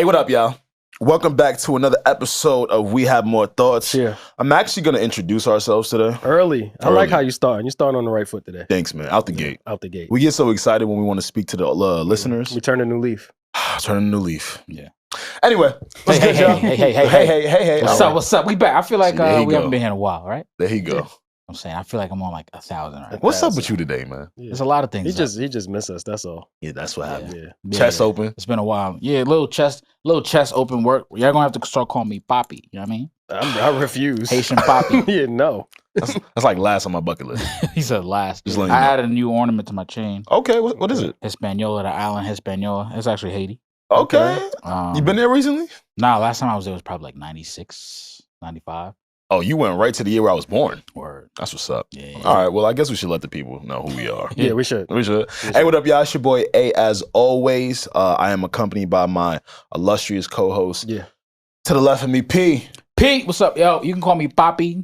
Hey, what up, y'all? Welcome back to another episode of We Have More Thoughts. Yeah. I'm actually going to introduce ourselves today. Early. I like how you start. You're starting on the right foot today. Thanks, man. Out the gate. Out the gate. We get so excited when we want to speak to the listeners. We turn a new leaf. Turn a new leaf. Yeah. Anyway, what's good, y'all? Hey. What's up? We back. I feel like we haven't been here in a while, right? There you go. I'm saying I feel like I'm on like 1,000 right. What's up with you today, man? Yeah. There's a lot of things. He just missed us. That's all. Yeah, that's what happened. Yeah. Chest open. It's been a while. Yeah, little chest open work. Y'all gonna have to start calling me Poppy. You know what I mean? I refuse. Haitian Poppy. Yeah, no. That's like last on my bucket list. He said last. Just I added a new ornament to my chain. Okay, what is it? Hispaniola, the island Hispaniola. It's actually Haiti. Okay. You been there recently? Nah, last time I was there was probably like 96, 95. Oh, you went right to the year where I was born. Word. That's what's up. Yeah. All right, well, I guess we should let the people know who we are. Yeah, we should. Hey, what up, y'all? It's your boy A, as always. I am accompanied by my illustrious co-host. Yeah. To the left of me, P. P, what's up, yo? You can call me Poppy.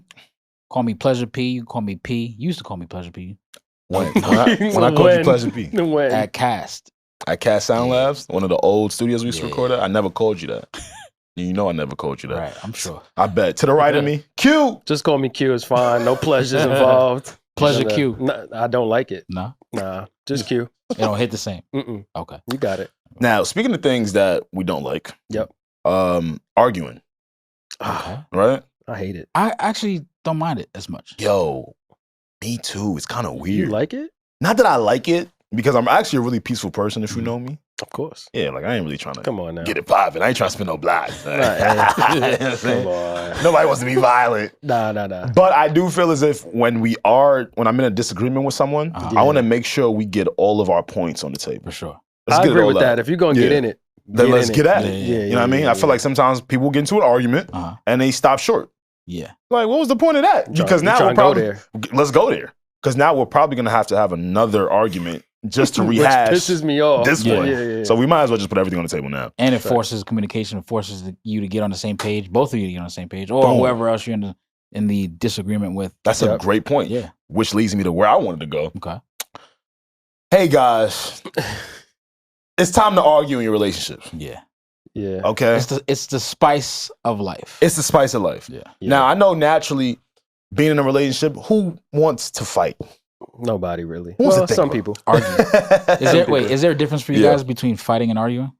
Call me Pleasure P. You can call me P. You used to call me Pleasure P. When I called you Pleasure P. When? At Cast. At Cast Sound Labs, one of the old studios we used to record at. I never called you that. You know I never called you that. Right, I'm sure. I bet. To the right of me, Q. Just call me Q. It's fine. No pleasures involved. Pleasure Q. No, I don't like it. No? Nah, just Q. It don't hit the same. Mm-mm. Okay. You got it. Now, speaking of things that we don't like. Yep. Arguing. Okay. Right? I hate it. I actually don't mind it as much. Yo, me too. It's kind of weird. You like it? Not that I like it, because I'm actually a really peaceful person, if you know me. Of course. Yeah, like I ain't really trying to Come on now. get it popping. I ain't trying to spin no block. Come on. Nobody wants to be violent. Nah. But I do feel as if when I'm in a disagreement with someone, I want to make sure we get all of our points on the table. For sure. Let's I get it agree all with out. that. If you're going to get in it, then let's get at it. Yeah, you know what I mean? I feel like sometimes people get into an argument and they stop short. Yeah. Like, what was the point of that? Because now we're probably let's go there. Because now we're probably going to have another argument just to rehash. Which pisses me off. This one. Yeah. So we might as well just put everything on the table now. And it forces communication. It forces you to get on the same page. Both of you to get on the same page, or whoever else you're in the disagreement with. That's a great point. Yeah. Which leads me to where I wanted to go. Okay. Hey guys, it's time to argue in your relationships. Yeah. Yeah. Okay. It's the spice of life. It's the spice of life. Yeah. Now I know naturally, being in a relationship, who wants to fight? Nobody really. Well, some people. Argue. Is there a difference for you guys between fighting and arguing?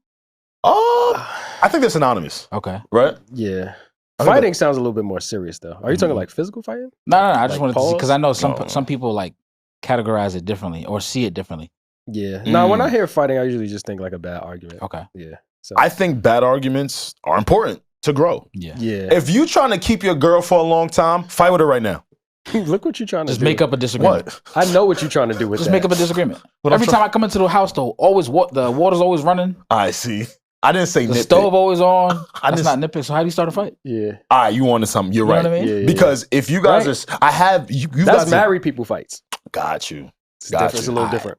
I think they're synonymous. Okay. Right? Yeah. Fighting sounds a little bit more serious though. Are you talking like physical fighting? No. I just wanted to see, because I know No. some people like categorize it differently or see it differently. Yeah. No, when I hear fighting, I usually just think like a bad argument. Okay. Yeah. So. I think bad arguments are important to grow. Yeah. Yeah. If you're trying to keep your girl for a long time, fight with her right now. Look what you're trying to Just do. make up a disagreement. What? I know what you're trying to do with Just that. make up a disagreement. But Every time I come into the house, though, the water's always running. I see. I didn't say The nitpick. stove always on. I That's just- not nitpick. So how do you start a fight? Yeah. All right, you wanted something. You're You know right. what I mean? Yeah. Because if you guys Right? are, I have you That's guys married people fights. Got you. It's Got different. It's a you. little different.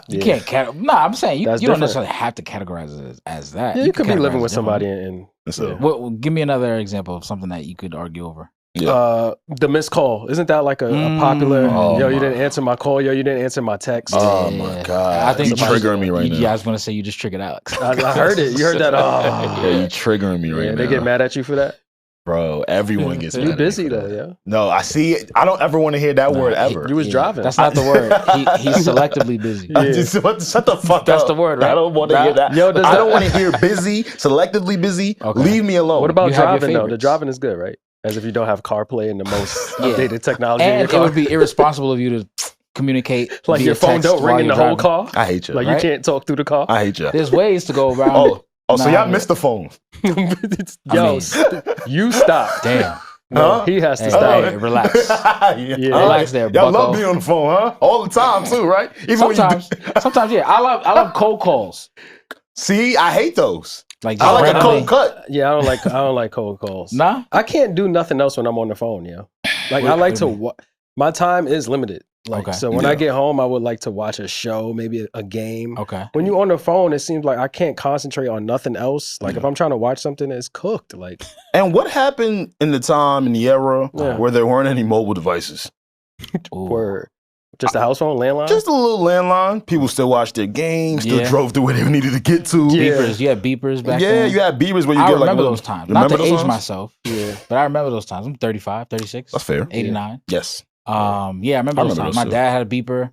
You Yeah. can't. I'm saying you That's don't different. necessarily have to categorize it as that. Yeah, you could be categorize living it with somebody differently. and So, Well, give me another example of something that you could argue over. the missed call. Isn't that like a popular Oh yo, you my. didn't answer my call, yo, you didn't answer my text. Oh my God. I think you triggering me right now. Yeah, I was gonna say you just triggered Alex. I heard it. You heard that? Yeah, you triggering me right Yeah, now. they get mad at you for that. Bro, everyone gets mad. You at me busy for though, that. yeah. No, I see it. I don't ever want to hear that word ever. You was driving. That's not the word. He's selectively busy. Yeah. Shut the fuck That's up. the word, right? I don't want to hear that. Yo, does I that- don't want to hear busy, selectively busy. Okay. Leave me alone. What about You have your driving though? The favorites. driving is good, right? As if you don't have CarPlay and the most Yeah. updated technology in your And it car. would be irresponsible of you to communicate like via your phone text don't ring while in the you're whole driving. car. I hate you. Like Right? you can't talk through the car. I hate you. There's ways to go around it. Oh, so Nah, y'all but- missed the phone. Yo, mean- you stop. Damn. No, Huh? he has to Hey, stop. hey, relax. Yeah. Relax there, Y'all bucko. love being on the phone, huh? All the time too, right? Even when Sometimes, yeah. I love cold calls. See, I hate those. Like I just like a randomly- cold cut. Yeah, I don't like cold calls. Nah. I can't do nothing else when I'm on the phone, yo. Like I like to my time is limited. Like, Okay. so when Yeah. I get home, I would like to watch a show, maybe a game. Okay. When you're on the phone, it seems like I can't concentrate on nothing else. Like if I'm trying to watch something, it's cooked. Like, And what happened in the time in the era Yeah. where there weren't any mobile devices? Ooh. word. Just a house phone, landline? Just a little landline. People still watched their games, still drove through where they needed to get to. Beepers. You had beepers back then? Yeah, you had beepers where you I get like... remember those times. Not to age myself, but I remember those times. I'm 35, 36. That's fair. 89. Yes. Yeah, I remember those times. My dad had a beeper.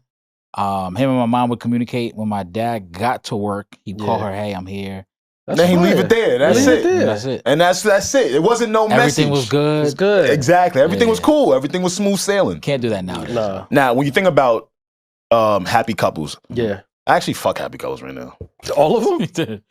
Him and my mom would communicate. When my dad got to work, he'd call her, hey, I'm here. Then he leave it there. That's it. That's it. And that's it. It wasn't no message. Everything was good. It's good. Exactly. Everything was cool. Everything was smooth sailing. Can't do that nowadays. No. Now, when you think about happy couples, Yeah. I actually fuck happy couples right now. All of them?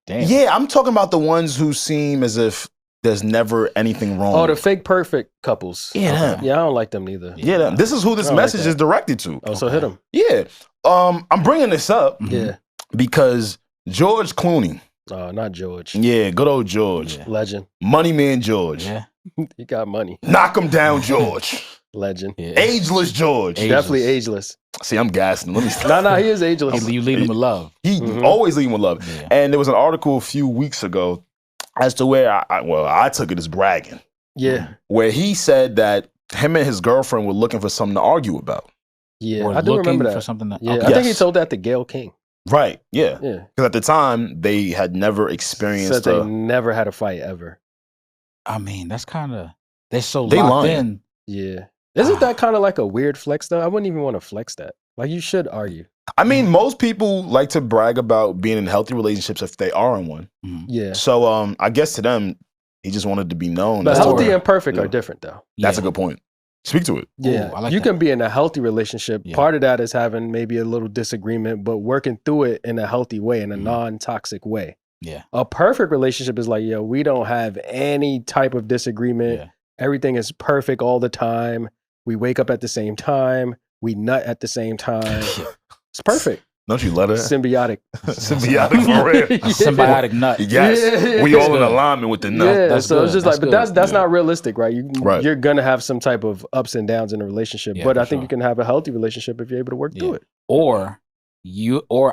Damn. Yeah, I'm talking about the ones who seem as if there's never anything wrong. Oh, the fake perfect couples. Yeah. Yeah, I don't like them neither. Yeah, this is who this message like is directed to. Oh, so hit them. Yeah. I'm bringing this up Yeah. because George Clooney. Oh, not George. Yeah, good old George. Yeah. Legend. Money man George. Yeah. He got money. Knock him down, George. Legend. Yeah. Ageless George. Definitely ageless. See, I'm gassing. Let me stop. No, he is ageless. You lead him with love. He always lead him with love. Yeah. And there was an article a few weeks ago as to where I took it as bragging, Yeah. where he said that him and his girlfriend were looking for something to argue about. Yeah. Or I do looking remember for that. something that, Yeah. okay. I think he Yes. told that to Gayle King. Right. Yeah. Yeah. Because at the time they had never Said experienced. they never had a fight ever. I mean, that's kind of, they're so They locked lying. in. Yeah. Isn't that kind of like a weird flex though? I wouldn't even want to flex that. Like you should argue. I mean, most people like to brag about being in healthy relationships if they are in one. Yeah. So I guess to them, he just wanted to be known. But as to healthy where- and perfect yeah. are different though. That's a Yeah. good point. Speak to it. Yeah. I like you that. can be in a healthy relationship. Yeah. Part of that is having maybe a little disagreement, but working through it in a healthy way, in a non-toxic way. Yeah. A perfect relationship is like, yo, we don't have any type of disagreement. Yeah. Everything is perfect all the time. We wake up at the same time. We nut at the same time. It's perfect. Don't you let her? Symbiotic. Symbiotic for real. A symbiotic nut. Yes. Yeah. We all in Good. alignment with the nut. Yeah, That's so it's good. just like, That's but good. that's Yeah. not realistic, right? Right. You're gonna have some type of ups and downs in a relationship, Yeah, but for I think sure. you can have a healthy relationship if you're able to work through it. Or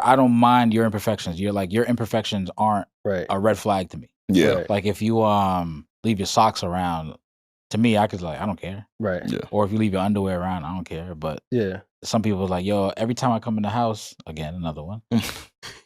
I don't mind your imperfections. You're like, your imperfections aren't Right. a red flag to me. Yeah. Right. Like if you leave your socks around, to me, I could like, I don't care. Right. Yeah. Or if you leave your underwear around, I don't care. But Yeah. some people are like, yo, every time I come in the house, again, another one,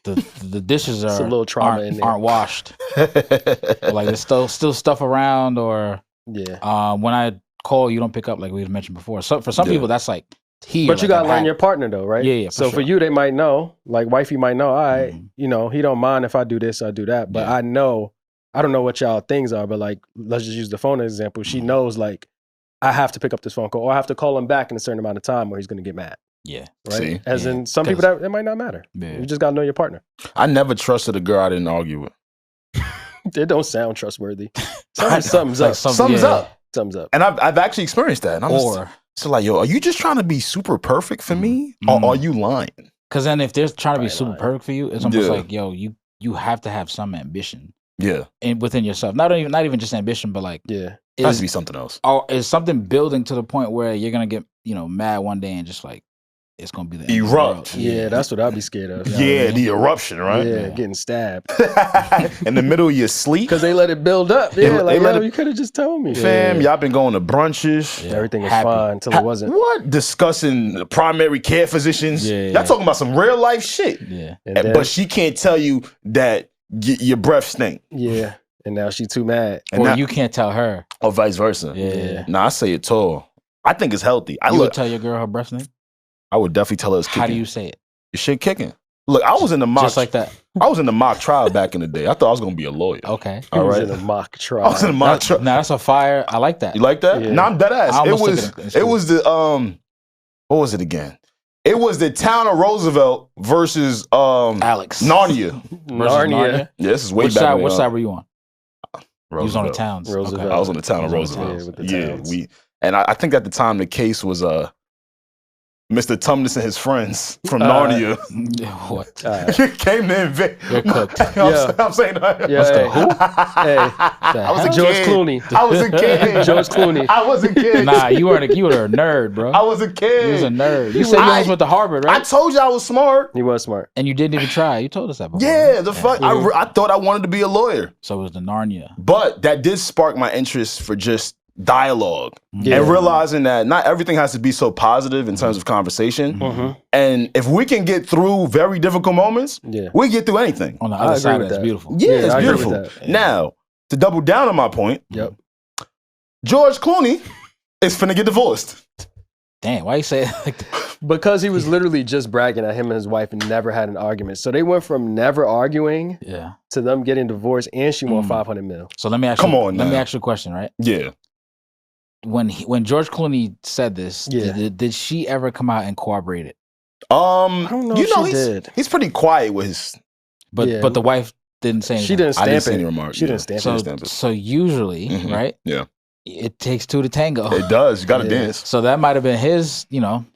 the dishes It's a little trauma in there. aren't washed. Or like there's still stuff around, or Yeah. when I call, you don't pick up, like we had mentioned before. So for some Yeah. people, that's like here. But you like, gotta an learn act. your partner though, right? Yeah, yeah, for So for sure. you, they might know, like wifey might know, all right, Mhm. you know, he don't mind if I do this, I do that. But Yeah. I know, I don't know what y'all things are, but like, let's just use the phone as an example. She Mm-hmm. knows like, I have to pick up this phone call or I have to call him back in a certain amount of time or he's gonna get mad. Yeah. Right. See? As Yeah. in some people that it might not matter. Yeah. You just gotta know your partner. I never trusted a girl I didn't argue with. It don't sound trustworthy. Something's Like up. Sums yeah. up. Something's up. And I've actually experienced that. And I'm just, Or, so like, yo, are you just trying to be super perfect for me? Mm. Or are you lying? because then if they're trying to be Right, super right. perfect for you, it's almost Yeah. like, yo, you have to have some ambition Yeah. within yourself. Not even just ambition, but like, Yeah. It has is, to be something else. is something building to the point where you're gonna get, mad one day and just like it's gonna be the end of the Erupt. world. Yeah, that's what I'd be scared of. Yeah, the eruption, right? Yeah, getting stabbed. In the middle of your sleep. Because they let it build up. They Yeah, like, let yo, it- you could have just told me. Fam, y'all been going to brunches. Yeah. Everything was Happy. fine until it wasn't. What? Discussing the primary care physicians. Yeah. Y'all talking about some real life shit. Yeah. And then, But she can't tell you that your breath stink. yeah, and now she too mad. And Or now- you can't tell her. or vice versa. Yeah. Nah, I say it tall. I think it's healthy. You would tell your girl her breath name? I would definitely tell her it's kicking. How do you say it? Your shit kicking. Look, I was in the mock. Just like that. I was in the mock trial back in the day. I thought I was gonna be a lawyer. Okay. He All was right. in a mock I trial. was in the mock Now trial. that's a fire. I like that. You like that? Yeah. No, I'm dead ass. I It almost took was. it in It school. was the What was it again? It was the town of Roosevelt versus Alex. Narnia. Versus Narnia. Yeah, this is way Which back. side? when, Which side were you on? You was on the Roosevelt. towns. Roosevelt. I was on the town of You was on the Roosevelt. towns. Yeah, with the towns. And I think at the time the case was Mr. Tumnus and his friends from Uh, Narnia What? came to invade. You're cooked. I'm saying that. Yeah, hey. Hey, I was a George kid. Clooney. I was a kid. George Clooney. I was a kid. Nah, you were a nerd, bro. I was a kid. You was a nerd. You said you almost went to Harvard, I right? told you I was smart. He was smart. And you didn't even try. You told us that before. Yeah, the fuck. Mhm. I thought I wanted to be a lawyer, So it was the Narnia. but that did spark my interest for just dialogue and realizing that not everything has to be so positive in terms of conversation. And if we can get through very difficult moments, we get through anything. On the other side, that's beautiful. Yeah, it's beautiful. Now, to double down on my point, George Clooney is finna get divorced. Damn, why you say it like that? Because he was literally just bragging that him and his wife never had an argument. So they went from never arguing to them getting divorced, and she won $500 million. So let me ask let me ask you a question, right? Yeah. When George Clooney said this, did she ever come out and corroborate it? I don't know if she did. He's pretty quiet with his... But the wife didn't say anything. She didn't stamp it. I didn't see any remarks. She didn't stamp it. So usually, right? Yeah. It takes two to tango. It does. You got to dance. So that might have been his,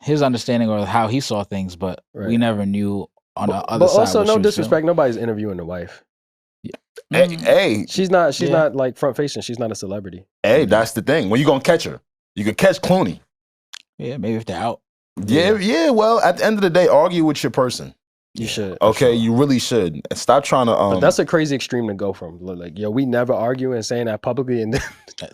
his understanding or how he saw things, but we never knew on the other side. But also, no disrespect, nobody's interviewing the wife. Hey, she's not like front facing. She's not a celebrity. Hey, that's the thing. When you gonna catch her? You could catch Clooney. Yeah, maybe if they're out. Yeah. Well, at the end of the day, argue with your person. You should. Okay, you really should. Stop trying to. But that's a crazy extreme to go from. Like, yo, we never argue and saying that publicly, and then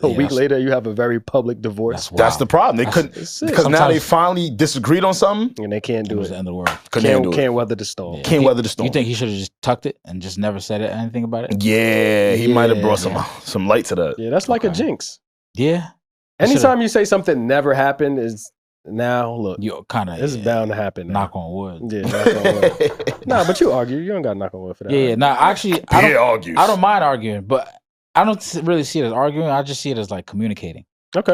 a week later you have a very public divorce. That's the problem. They couldn't because now they finally disagreed on something, and they can't do it. The end of the world. Can't weather the storm. Yeah. Can't weather the storm. You think he should have just tucked it and just never said anything about it? Yeah, he might have brought some light to that. Yeah, that's like a jinx. Yeah. Anytime you say something never happened is. Now look, you kind of it's bound to happen. Knock on wood. Yeah, knock on wood. Nah, but you argue. You don't got to knock on wood for that. Yeah, nah. Actually, I don't mind arguing, but I don't really see it as arguing. I just see it as like communicating. Okay.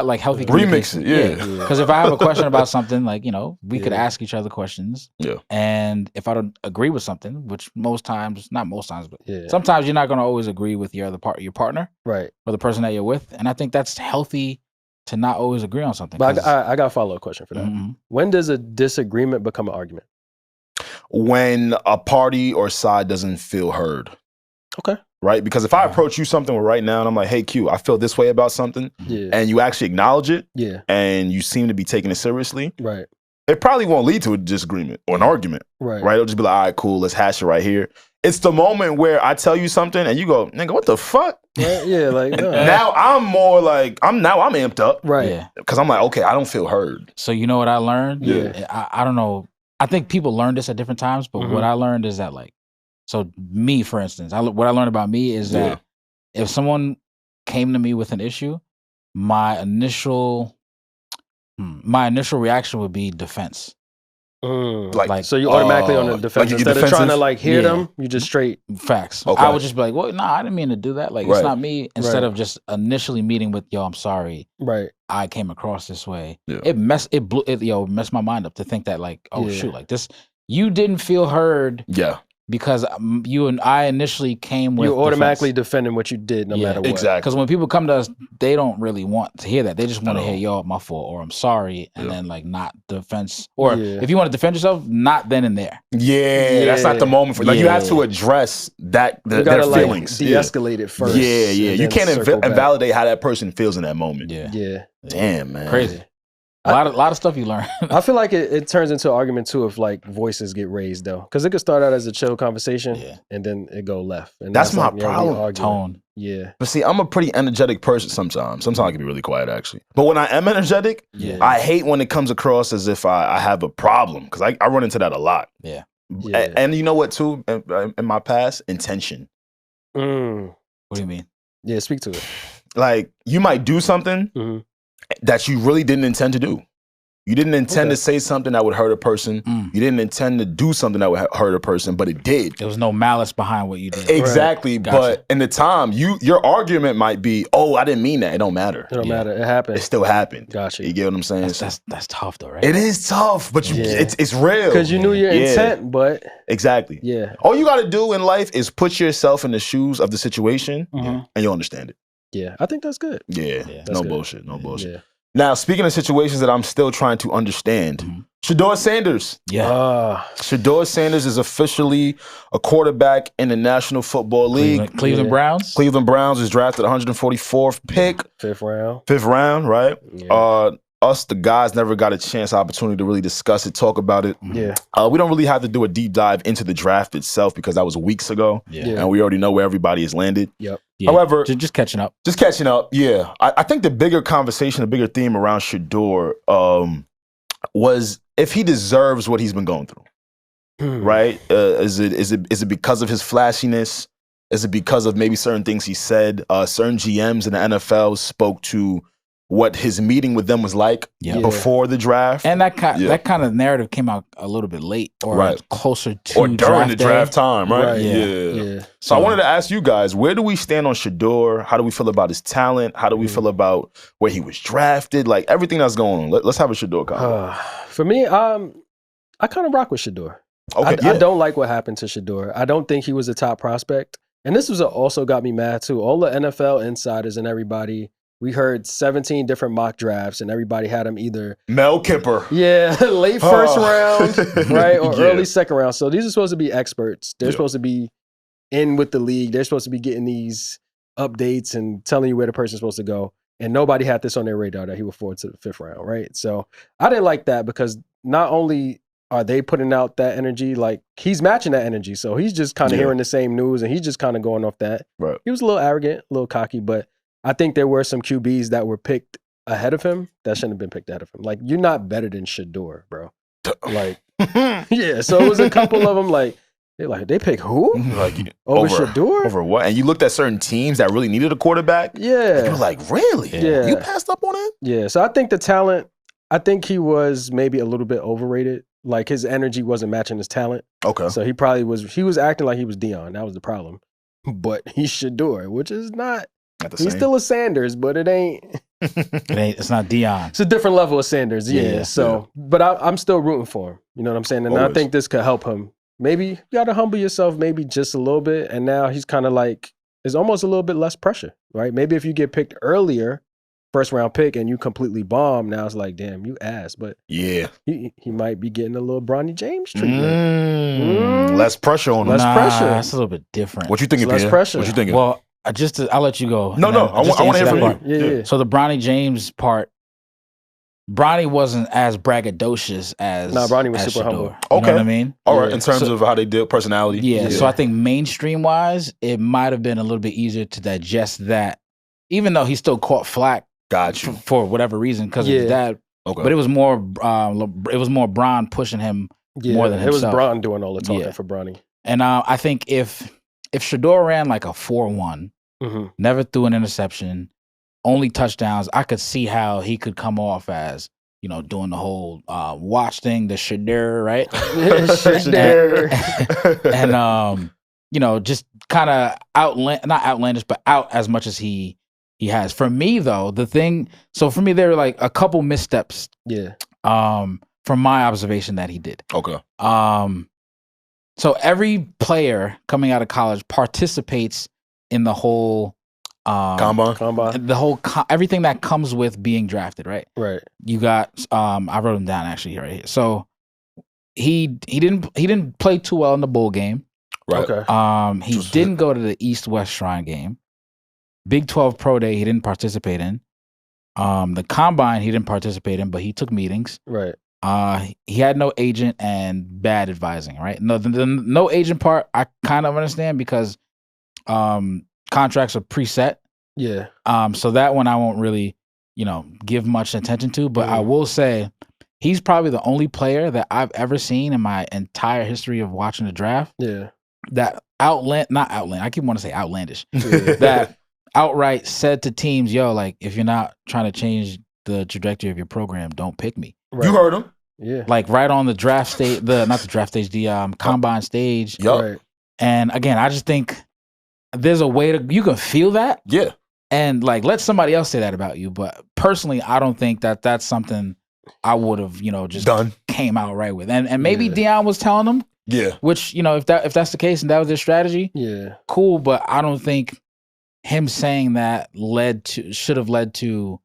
Like healthy remix it. Yeah. Because if I have a question about something, like we could ask each other questions. Yeah. And if I don't agree with something, which not most times, but sometimes you're not going to always agree with your partner, right, or the person that you're with, and I think that's healthy. To not always agree on something. But I got a follow-up question for that. When does a disagreement become an argument? When a party or side doesn't feel heard. Okay. Right? Because if I approach you something right now and I'm like, hey, Q, I feel this way about something, and you actually acknowledge it, and you seem to be taking it seriously, right? It probably won't lead to a disagreement or an argument. Right. It'll just be like, all right, cool, let's hash it right here. It's the moment where I tell you something and you go, nigga, what the fuck? Yeah, like now I'm more like I'm amped up. Right. Yeah. Because I'm like, okay, I don't feel heard. So you know what I learned? Yeah. I don't know. I think people learn this at different times, but what I learned is that so me, for instance, what I learned about me is that if someone came to me with an issue, my initial reaction would be defense. So you automatically on the defense instead of trying to hear them, you just straight facts. Okay. I would just be like, well, I didn't mean to do that. Like it's not me. Instead of just initially meeting with, yo, I'm sorry. Right. I came across this way. Yeah. It messed my mind up to think that shoot, like this, you didn't feel heard. Yeah. Because you and I initially came with... You're automatically defending what you did no matter what. Exactly. Because when people come to us, they don't really want to hear that. They just want to hear, yo, my fault, or I'm sorry, and then not defense. Or if you want to defend yourself, not then and there. Yeah, that's not the moment for you have to address their feelings. De-escalate it first. Yeah. You can't invalidate how that person feels in that moment. Yeah. Damn, man. Crazy. A lot of stuff you learn. I feel like it turns into an argument too if voices get raised though, because it could start out as a chill conversation and then it go left. And that's my problem. Tone. Yeah. But see, I'm a pretty energetic person sometimes. Sometimes I can be really quiet actually. But when I am energetic, I hate when it comes across as if I have a problem, because I run into that a lot. Yeah. And you know what too? In my past, intention. What do you mean? Yeah, speak to it. Like you might do something that you really didn't intend to do. You didn't intend to say something that would hurt a person. You didn't intend to do something that would hurt a person, but it did. There was no malice behind what you did. Exactly. Right. But in the time, your argument might be, oh, I didn't mean that. It don't matter. It don't matter. It happened. It still happened. Gotcha. You get what I'm saying? That's tough though, right? It is tough, but it's real. Because you knew your intent, but... Exactly. Yeah. All you got to do in life is put yourself in the shoes of the situation and you'll understand it. Yeah, I think that's good. Yeah. No bullshit. Yeah. Now, speaking of situations that I'm still trying to understand, Sheduer Sanders. Yeah. Sheduer Sanders is officially a quarterback in the National Football League. Cleveland Browns? Cleveland Browns is drafted 144th pick. Fifth round. Fifth round, right? Yeah. us, the guys, never got a opportunity to really discuss it, talk about it. Yeah. We don't really have to do a deep dive into the draft itself because that was weeks ago. Yeah. And we already know where everybody has landed. Yep. Yeah. However, just catching up. Just catching up, yeah. I think the bigger conversation, the bigger theme around Sheduer was if he deserves what he's been going through, right? Is it because of his flashiness? Is it because of maybe certain things he said? Certain GMs in the NFL spoke to what his meeting with them was like before the draft. And that kind of narrative came out a little bit late or closer to or during the draft time, right? Yeah. So I wanted to ask you guys, where do we stand on Sheduer? How do we feel about his talent? How do we feel about where he was drafted? Like everything that's going on. Let's have a Sheduer comment. For me, I kind of rock with Sheduer. Okay, I don't like what happened to Sheduer. I don't think he was a top prospect. And this was also got me mad too. All the NFL insiders and everybody, we heard 17 different mock drafts and everybody had him either Mel Kiper. Yeah, late first round, right? Or early second round. So these are supposed to be experts. They're supposed to be in with the league. They're supposed to be getting these updates and telling you where the person's supposed to go. And nobody had this on their radar that he would forward to the 5th round, right? So I didn't like that because not only are they putting out that energy, like he's matching that energy. So he's just kind of hearing the same news and he's just kind of going off that. Right. He was a little arrogant, a little cocky, but I think there were some QBs that were picked ahead of him that shouldn't have been picked ahead of him. Like, you're not better than Sheduer, bro. Like, yeah. So it was a couple of them like, they pick who? Like over Sheduer? Over what? And you looked at certain teams that really needed a quarterback? Yeah. You were like, really? Yeah. You passed up on it? Yeah. So I think the talent, I think he was maybe a little bit overrated. Like his energy wasn't matching his talent. Okay. So he was acting like he was Dion. That was the problem. But he's Sheduer, which is not he's still a Sanders, but it ain't. It's not Dion. It's a different level of Sanders. Yeah. So, but I'm still rooting for him. You know what I'm saying? And I think this could help him. Maybe you got to humble yourself maybe just a little bit. And now he's kind of like, there's almost a little bit less pressure, right? Maybe if you get picked earlier, 1st round pick, and you completely bomb, now it's like, damn, you ass. But yeah, he might be getting a little Bronny James treatment. Less pressure on him. Less pressure. That's a little bit different. What you thinking, Pierre? Less pressure. What you thinking? Well, I'll let you go. No, I want to hear from you. Yeah. So the Bronny James part, Bronny wasn't as braggadocious as Bronny was as super Sheduer. humble. You know what I mean? All right, in terms of how they deal personality. Yeah, so I think mainstream wise, it might have been a little bit easier to digest that, even though he still caught flack. Got you. For whatever reason, because of his dad. Okay. But it was more Bron pushing him more than himself. It was Bron doing all the talking for Bronny. And I think if Sheduer ran like a 4-1, never threw an interception, only touchdowns, I could see how he could come off as, doing the whole watch thing, the Sheduer, right? Sheduer. And just kind of not outlandish, but out as much as he has. For me, though, for me, there were like a couple missteps. Yeah. From my observation that he did. Okay. So every player coming out of college participates in the whole combine. The whole everything that comes with being drafted, right? Right. You got I wrote him down actually right here. So he didn't play too well in the bowl game. Right. Okay. He didn't go to the East-West Shrine game. Big 12 Pro Day, he didn't participate in. The Combine, he didn't participate in, but he took meetings. Right. He had no agent and bad advising, right? No, the no agent part, I kind of understand because contracts are preset. Yeah. So that one I won't really, give much attention to, but I will say he's probably the only player that I've ever seen in my entire history of watching the draft. Yeah. That I keep wanting to say outlandish. That outright said to teams, yo, like, if you're not trying to change the trajectory of your program, don't pick me. Right. You heard him. Yeah. Like right on the draft stage, the combine stage. Yup. Right. And again, I just think there's a way you can feel that. Yeah. And like, let somebody else say that about you. But personally, I don't think that that's something I would have, just done, came out right with. And maybe Dion was telling them. Yeah. Which, if that's the case and that was their strategy, cool. But I don't think him saying that should have led to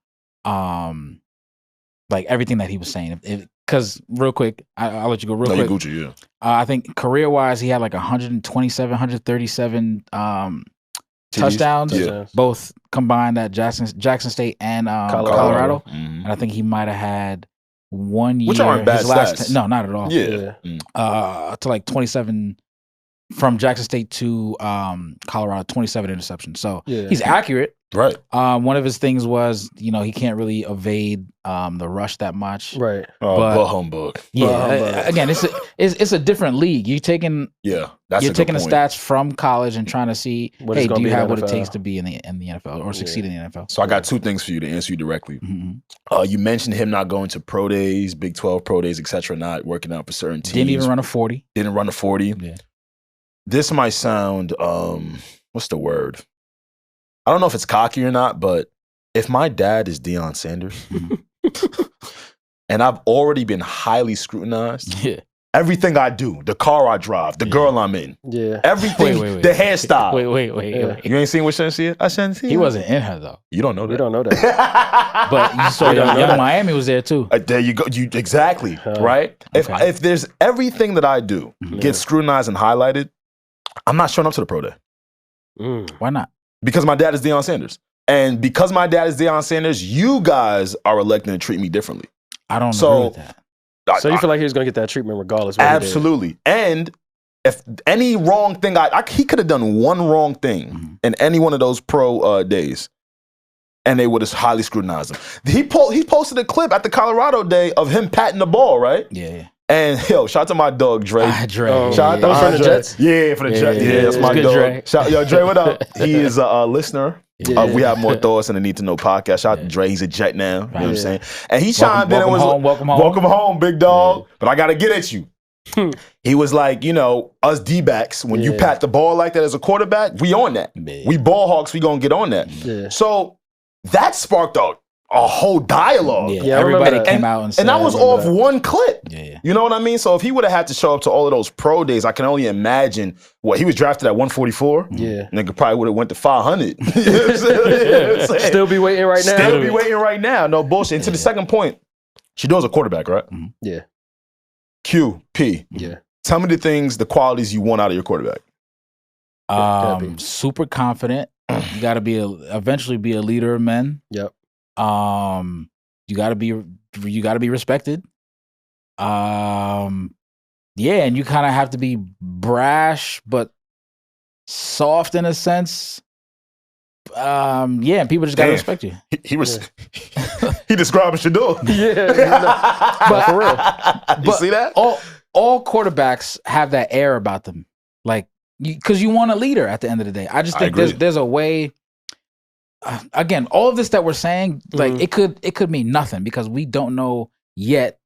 like everything that he was saying. Because real quick, I'll let you go real quick. Gucci, yeah. I think career-wise, he had like 127, 137 touchdowns, Yeah. both combined at Jackson State and Colorado. And I think he might have had 1 year. Which aren't bad his last stats. no, not at all. Yeah. To like 27 from Jackson State to Colorado, 27 interceptions. So he's accurate. Right. One of his things was, he can't really evade the rush that much. Right. But humbug. Yeah. Again, it's a different league. You're taking the stats from college and trying to see, hey, do you have what it takes to be in the NFL or succeed in the NFL? So I got 2 things for you to answer you directly. You mentioned him not going to pro days, Big 12 pro days, etc., not working out for certain teams. Didn't even run a 40. Didn't run a 40. Yeah. This might sound, what's the word? I don't know if it's cocky or not, but if my dad is Deion Sanders and I've already been highly scrutinized, everything I do, the car I drive, the girl I'm in, everything, the hairstyle. Wait. You ain't seen what Shannon I Shannon He wasn't in her, though. You don't know that. You don't know that. But you saw Young Miami was there, too. There you go. Exactly, right? Okay. If there's everything that I do gets scrutinized and highlighted, I'm not showing up to the pro day. Why not? Because my dad is Deion Sanders. And because my dad is Deion Sanders, you guys are electing to treat me differently. I don't agree with that. So you feel like he was going to get that treatment regardless? Absolutely. And if any wrong thing, he could have done one wrong thing in any one of those pro days, and they would have highly scrutinized him. He posted a clip at the Colorado day of him patting the ball, right? Yeah. And shout out to my dog Dre. Dre. Shout out to from the Jets. Yeah, for the Jets. Yeah, that's my dog. Dre. Dre, what up? He is a listener. We have more thoughts in the Need to Know podcast. Shout out to Dre. He's a Jet now. You know what I'm saying? And he chimed in and was welcome home, big dog. But I got to get at you. He was like, us D-backs, when you pat the ball like that as a quarterback, we on that. We ball hawks, we gonna get on that. So that sparked a whole dialogue. Everybody came out and said. And that was off one clip. Yeah. You know what I mean? So if he would have had to show up to all of those pro days, I can only imagine what he was drafted at 144. Yeah. Nigga probably would have went to 500. Still be waiting right now. Still be waiting right now. No bullshit. And to the second point, Sheduer's a quarterback, right? Yeah. Q, P. Yeah. Tell me the qualities you want out of your quarterback. Super confident. You got to eventually be a leader of men. Yep. You gotta be respected. And you kind of have to be brash but soft in a sense. And people just gotta respect you. He described Sheduer. But for real. You see that? All quarterbacks have that air about them, like because you want a leader at the end of the day. I just think there's a way. Again, all of this that we're saying, like it could mean nothing because we don't know yet,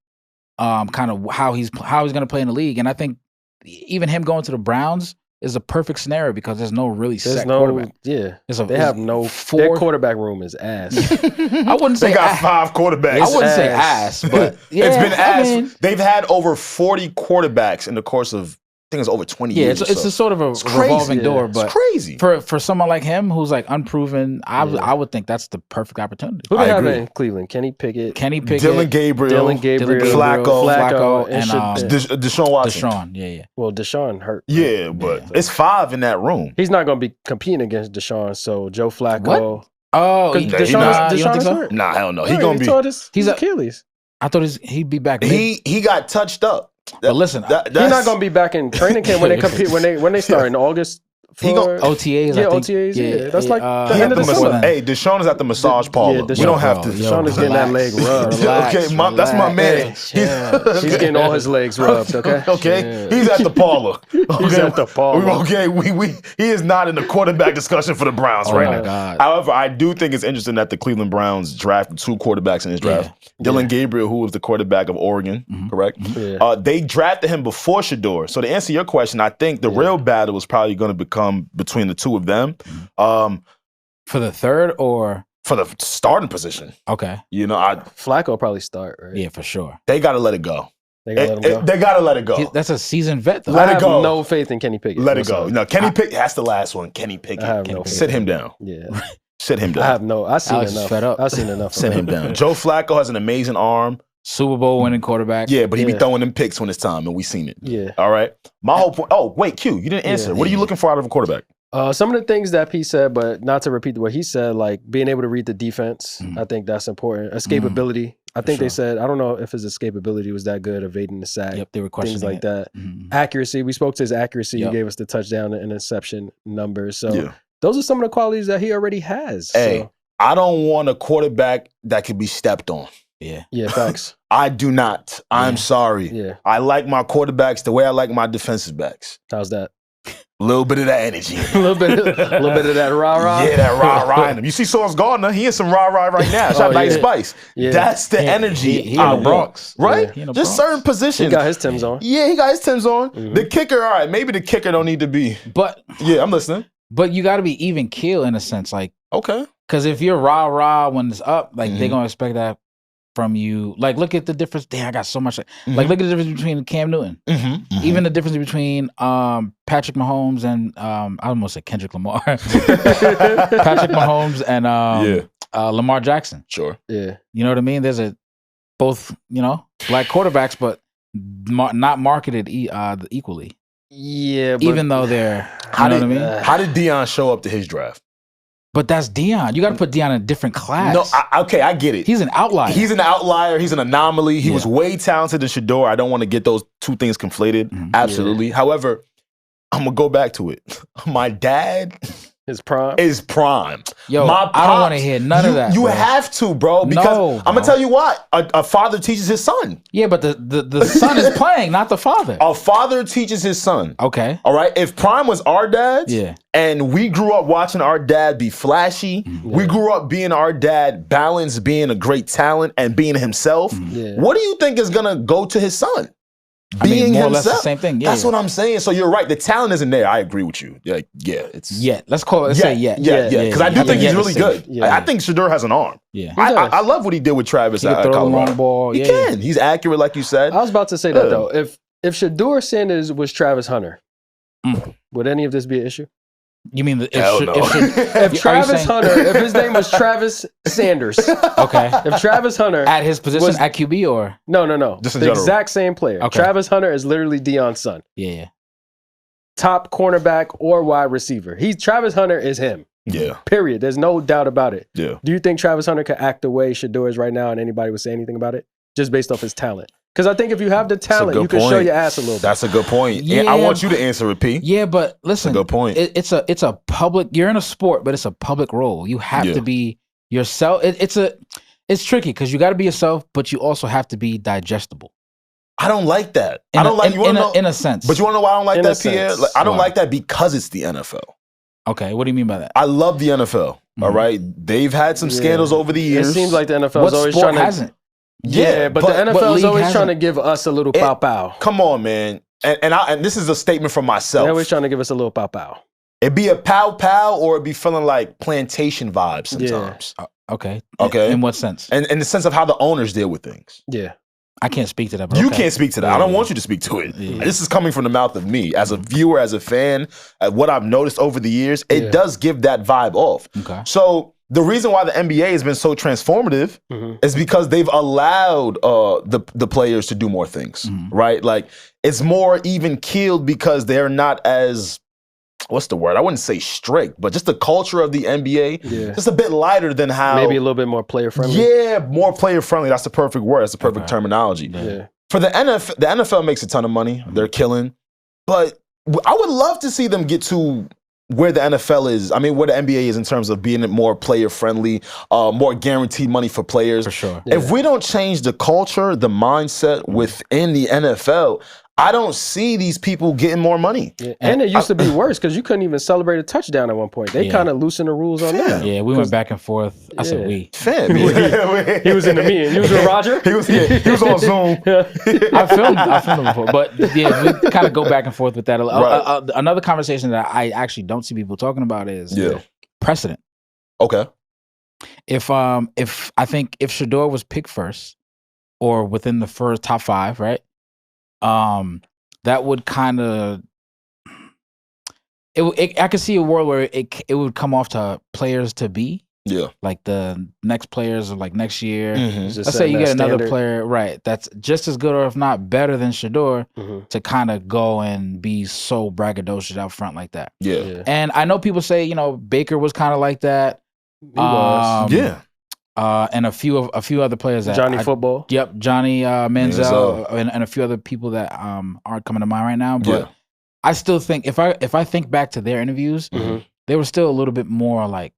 kind of how he's going to play in the league. And I think even him going to the Browns is a perfect scenario because there's no really set quarterback. Yeah, they have no. Their quarterback room is ass. I wouldn't say they got 5 quarterbacks. I wouldn't say ass, but it's been ass. They've had over 40 quarterbacks in the course of. I think it's over 20 years. It's a sort of a revolving door, but it's crazy. For someone like him who's like unproven, I would think that's the perfect opportunity. Who do they have in Cleveland? Kenny Pickett, Dylan Gabriel, Flacco, and Deshaun Watson. Yeah. Well, Deshaun hurt. Yeah, but it's 5 in that room. He's not going to be competing against Deshaun, so Joe Flacco. What? Oh, Deshaun is hurt. Nah, hell no. He's going to be. He's Achilles. I thought he'd be back. He got touched up. But listen, he's not going to be back in training camp when they compete when they start in August. OTAs, OTAs. Yeah, that's like the end of the summer. Hey, Deshaun is at the massage parlor. We don't have to. Deshaun is getting that leg rubbed. That's my man. He's getting all his legs rubbed. Okay. He's at the parlor. He's at the parlor. Okay. He is not in the quarterback discussion for the Browns right now. God. However, I do think it's interesting that the Cleveland Browns drafted 2 quarterbacks in his draft. Dylan Gabriel, who was the quarterback of Oregon, correct? Yeah. They drafted him before Sheduer. So to answer your question, I think the real battle was probably going to become between the two of them. For the third or for the starting position. Okay. Flacco probably start, right? Yeah, for sure. They got to let it go. They got to let him go. They got to let it go. That's a seasoned vet, though. Let it go. I have no faith in Kenny Pickett. Let it go. No, Kenny Pickett. That's the last one. Kenny Pickett. Sit him down. Yeah. Sit him down. I've seen Alex enough. Is fed up. I've seen enough. Sit him down. Joe Flacco has an amazing arm. Super Bowl winning quarterback. Yeah, but he be throwing them picks when it's time, and we seen it. Yeah. All right. My whole point. Oh, wait, Q, you didn't answer. What are you looking for out of a quarterback? Some of the things that P said, but not to repeat what he said, like being able to read the defense, I think that's important. Escapability. I think they said, I don't know if his escapability was that good, evading the sack. Yep, they were questioning things like that. Accuracy. We spoke to his accuracy. He gave us the touchdown and interception numbers. So those are some of the qualities that he already has. Hey, so. I don't want a quarterback that could be stepped on. Yeah. Yeah, facts. I do not. I'm sorry. Yeah. I like my quarterbacks the way I like my defensive backs. How's that? A little bit of that energy. a little bit of that rah-rah. Yeah, that rah-rah in him. You see Sauce Gardner, he in some rah-rah right now. Shout out Nice Spice. Yeah. That's the energy he in the Bronx. Right? Yeah, just certain positions. He got his Timbs on. Yeah, he got his Timbs on. The kicker, all right, maybe the kicker don't need to be. But yeah, I'm listening. But you got to be even keel in a sense. Like, okay. Because if you're rah-rah when it's up, like they're going to expect that from you. Like, look at the difference. Damn, I got so much. Like, look at the difference between Cam Newton. Even the difference between Patrick Mahomes and I almost said Kendrick Lamar. Patrick Mahomes and Lamar Jackson. Sure. Yeah. You know what I mean? There's both, black quarterbacks, but not marketed equally. Yeah. But even though they're, how did Deion show up to his draft? But that's Deion. You got to put Deion in a different class. No, okay, I get it. He's an outlier. He's an outlier. He's an anomaly. He was way talented than Sheduer. I don't want to get those two things conflated. Absolutely. However, I'm going to go back to it. My dad is prime. Yo, I don't want to hear none of that. You have to, bro. Because I'm going to tell you what. A father teaches his son. Yeah, but the son is playing, not the father. A father teaches his son. Okay. All right. If Prime was our dad, and we grew up watching our dad be flashy, we grew up being our dad balanced, being a great talent, and being himself, what do you think is going to go to his son? Being more himself. Or less the same thing. Yeah, that's what I'm saying. So you're right. The talent isn't there. I agree with you. Like, it's Let's call it. Let's say yeah. Because I do think he's really good. I think Sheduer has an arm. Yeah, I love what he did with Travis. He can throw the long ball. He can. He's accurate, like you said. I was about to say that though. If Sheduer Sanders was Travis Hunter, would any of this be an issue? You mean if Travis Hunter, if his name was Travis Sanders, okay. If Travis Hunter at his position at QB or no, just the exact same player. Okay. Travis Hunter is literally Deion's son. Yeah. Top cornerback or wide receiver. Travis Hunter is him. Yeah. Period. There's no doubt about it. Yeah. Do you think Travis Hunter could act the way Sheduer is right now, and anybody would say anything about it just based off his talent? Because I think if you have the talent, you can show your ass a little bit. That's a good point. Yeah, I want you to answer it, P. Yeah, but listen, that's a good point. It's a public. You're in a sport, but it's a public role. You have to be yourself. It's tricky because you got to be yourself, but you also have to be digestible. I don't like that. In a sense. But you want to know why I don't like that, Pierre? Like, I don't like that because it's the NFL. Okay, what do you mean by that? I love the NFL. All right, they've had some scandals over the years. It seems like the NFL is always trying to. Hasn't? Yeah, but the NFL is always trying to give us a little pow-pow. Come on, man. And this is a statement from myself. They're always trying to give us a little pow-pow. It'd be a pow-pow or it'd be feeling like plantation vibes sometimes. Yeah. Okay. In what sense? And in the sense of how the owners deal with things. Yeah. I can't speak to that. But you can't speak to that. I don't want you to speak to it. Yeah. This is coming from the mouth of me. As a viewer, as a fan, what I've noticed over the years, it does give that vibe off. Okay. So the reason why the NBA has been so transformative is because they've allowed the players to do more things, right? Like, it's more even keeled because they're not as, what's the word? I wouldn't say strict, but just the culture of the NBA, just a bit lighter than how. Maybe a little bit more player friendly. Yeah, more player friendly. That's the perfect word. That's the perfect terminology. Yeah. For the NFL makes a ton of money. They're killing. But I would love to see them get to where the NFL is, where the NBA is in terms of being more player friendly, more guaranteed money for players. For sure. Yeah. If we don't change the culture, the mindset within the NFL, I don't see these people getting more money. Yeah. And it used to be worse because you couldn't even celebrate a touchdown at one point. They kind of loosened the rules on that. Yeah, we went back and forth. I said we. Fam. He was in the meeting. You was with Roger? He was on Zoom. I filmed him before. But yeah, we kind of go back and forth with that. Another conversation that I actually don't see people talking about is precedent. Okay. If Sheduer was picked first or within the first top 5, right? That would kind of I could see a world where it would come off to players to be Yeah. Like the next players of like next year. Mhm. Let's say you get another player, right, that's just as good or if not better than Sheduer to kind of go and be so braggadocious out front like that. Yeah. And I know people say, you know, Baker was kind of like that. He was. Yeah. And a few other players that Johnny Football. Yep, Johnny Manziel and a few other people that aren't coming to mind right now. But I still think if I think back to their interviews, they were still a little bit more like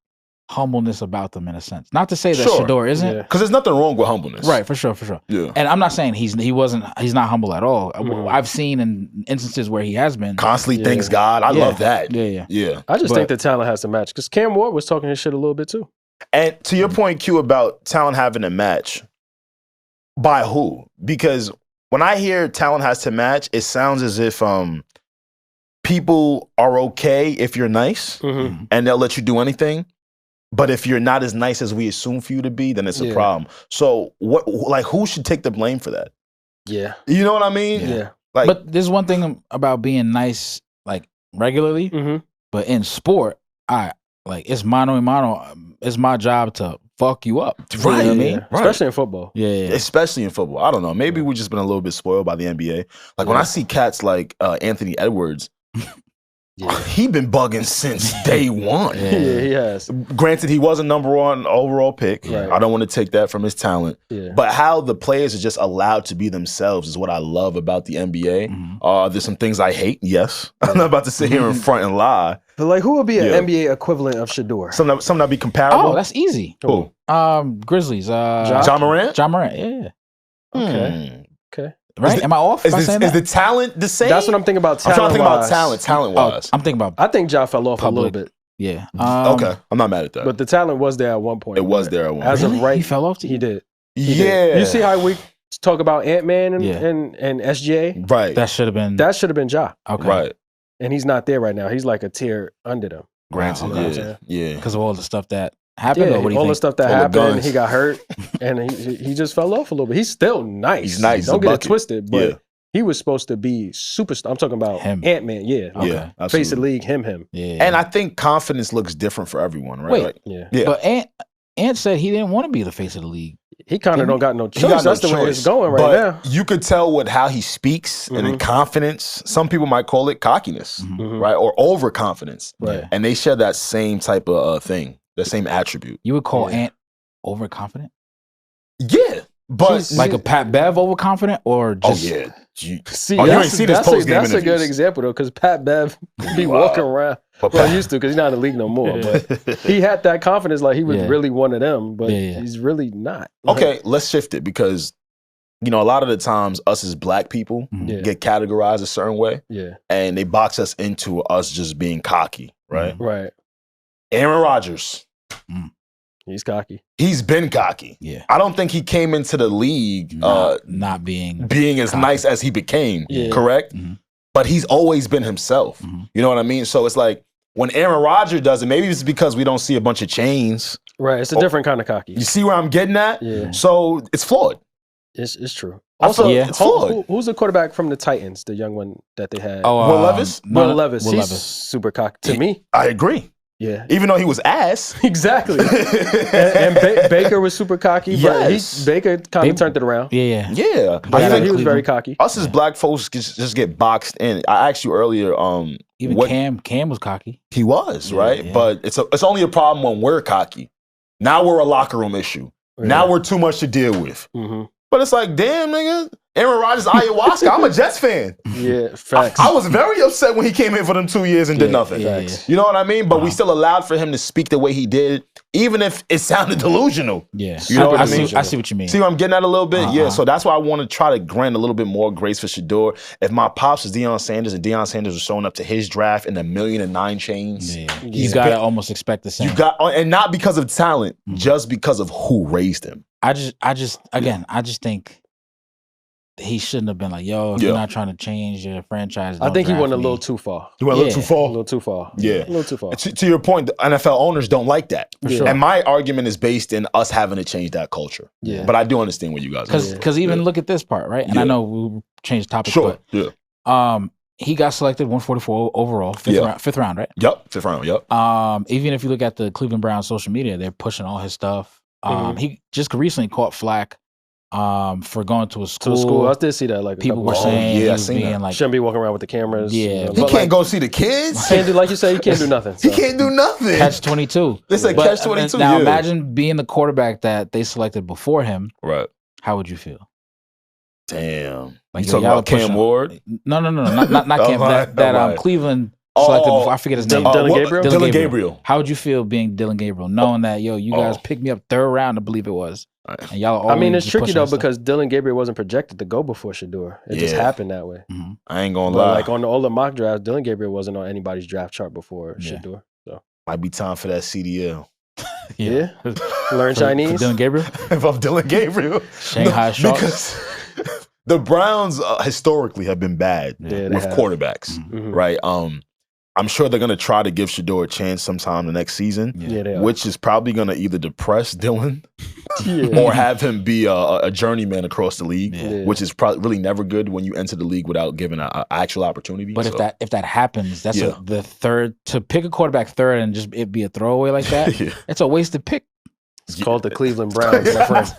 humbleness about them in a sense. Not to say that Sheduer isn't, because there's nothing wrong with humbleness, right? For sure. Yeah, and I'm not saying he's not humble at all. I've seen in instances where he has been constantly thanks God. I love that. Yeah. I just think the talent has to match because Cam Ward was talking his shit a little bit too. And to your point, Q, about talent having to match, by who? Because when I hear talent has to match, it sounds as if people are okay if you're nice and they'll let you do anything. But if you're not as nice as we assume for you to be, then it's a problem. So who should take the blame for that? Yeah. You know what I mean? Yeah. Like, but there's one thing about being nice, like regularly, but in sport, it's mano a mano. It's my job to fuck you up. Right. You know what I mean? Right. Especially in football. Yeah. Especially in football. I don't know. Maybe we've just been a little bit spoiled by the NBA. Like when I see cats like Anthony Edwards, he been bugging since day one. Yeah, he has. Granted, he was a #1 overall pick. Right. I don't want to take that from his talent. Yeah. But how the players are just allowed to be themselves is what I love about the NBA. There's some things I hate, yes. I'm not about to sit here in front and lie. But like, who would be an NBA equivalent of Sheduer? Something that be comparable? Oh, that's easy. Who? Grizzlies. John Morant? John Morant, yeah. Okay. Right? Am I off? Is the talent the same? That's what I'm thinking about talent. I'm trying to think about talent-wise. I'm thinking about I think Ja fell off a little bit. Yeah. Okay. I'm not mad at that. But the talent was there at one point. It was there at one point. As of right, he fell off? He did. Yeah. You see how we talk about Ant-Man and SGA? Right. That should have been Ja. Okay. Right. And he's not there right now. He's like a tier under them. Granted. Yeah. Because of all the stuff that happened. Yeah, or what do you all think? the stuff that All the happened, guns. he got hurt, and he just fell off a little bit. He's still nice. He's nice. Don't He's a get it bucket. twisted, but he was supposed to be superstar. I'm talking about Him. Ant-Man. Yeah. Okay. Yeah. Absolutely. Face of the league, him. Yeah. And I think confidence looks different for everyone, right? Wait. Like, Yeah. yeah. But Ant said he didn't want to be the face of the league. He kind of don't got no choice. He got no That's the way choice. it's going right But now. you could tell with how he speaks and in confidence. Some people might call it cockiness, right? Or overconfidence. Right. And they share that same type of thing, the same attribute. You would call Ant overconfident? Yeah. But Like a Pat Bev overconfident or just See, you ain't seen his post-game that's a good interviews. example though, because Pat Bev be walking around. But Well, Pat- he used to because he's not in the league no more. But he had that confidence, like he was Yeah. really one of them, but Yeah. he's really not. Okay, let's shift it because, a lot of the times us as black people Yeah. get categorized a certain way Yeah. and they box us into us just being cocky, right? Right. Aaron Rodgers, He's cocky. he's been cocky. Yeah. I don't think he came into the league not being as nice as he became, Yeah. correct? But he's always been himself. You know what I mean? So it's like when Aaron Rodgers does it, maybe it's because we don't see a bunch of chains. Right. It's a different kind of cocky. You see where I'm getting at? Yeah. So it's flawed. It's true. Also, Also, it's flawed. who's the quarterback from the Titans, the young one that they had? Will Levis? Will Levis. Will He's Levis. super cocky to me. I agree. Yeah. Even though he was ass. Exactly. and Baker was super cocky, Yes. but Baker kind of turned it around. Yeah. Yeah. I I think he think was very cocky. us as black folks just get boxed in. I asked you earlier, Even what Cam was cocky. he was, Yeah, right? yeah. But it's only a problem when we're cocky. Now we're a locker room issue. Now we're too much to deal with. Mm-hmm. But it's like, damn, nigga, Aaron Rodgers, ayahuasca. I'm a Jets fan. Yeah, facts. I was very upset when he came in for them 2 years and did nothing. yeah. You know what I mean? But we still allowed for him to speak the way he did, even if it sounded delusional. Yeah. You know what I see, mean? I see what you mean. See what I'm getting at a little bit? Yeah, so that's why I want to try to grant a little bit more grace for Sheduer. If my pops was Deion Sanders and Deion Sanders was showing up to his draft in 1,000,009 chains, Yeah. You he's gotta been- almost expect the same. you got, and not because of talent, just because of who raised him. I just think he shouldn't have been like, yo, if you're not trying to change your franchise. I think he went a me. little too far. You went a little too A far. little too far. Yeah. A little too far. To your point, the NFL owners don't like that. sure. And my argument is based in us having to change that culture. Yeah. But I do understand what you guys are saying. Because even look at this part, right? And I know we changed topics, Sure. but Yeah. he got selected 144 overall, fifth round, right? Yep, fifth round. Yep. Even if you look at the Cleveland Browns social media, they're pushing all his stuff. He just recently caught flack for going to a school. I did see that. Like people were saying, he was being like, shouldn't be walking around with the cameras. Yeah, he can't go see the kids. Can't do, like you say, he can't do nothing. So. He can't do nothing. Catch-22. It's like catch-22. Now imagine being the quarterback that they selected before him. Right. How would you feel? Damn. Like, you talking about Cam Ward? No, not Cam. Cleveland selected before. I forget his name. Dylan Gabriel. How would you feel being Dylan Gabriel, knowing that you guys picked me up third round, I believe it was, and y'all? I mean, it's tricky though because Dylan Gabriel wasn't projected to go before Sheduer. It just happened that way. I ain't gonna lie. Like on all the mock drafts, Dylan Gabriel wasn't on anybody's draft chart before Sheduer. So might be time for that CDL. Yeah. Learn Chinese. For Dylan Gabriel. If I'm Dylan Gabriel, Shanghai Sharks. Because the Browns historically have been bad with quarterbacks, right? I'm sure they're going to try to give Sheduer a chance sometime the next season, which is probably going to either depress Dylan or have him be a journeyman across the league, which is probably really never good when you enter the league without giving an actual opportunity. But if that happens, that's the third, to pick a quarterback third and just it be a throwaway like that, it's a wasted pick. It's called the Cleveland Browns, my friend.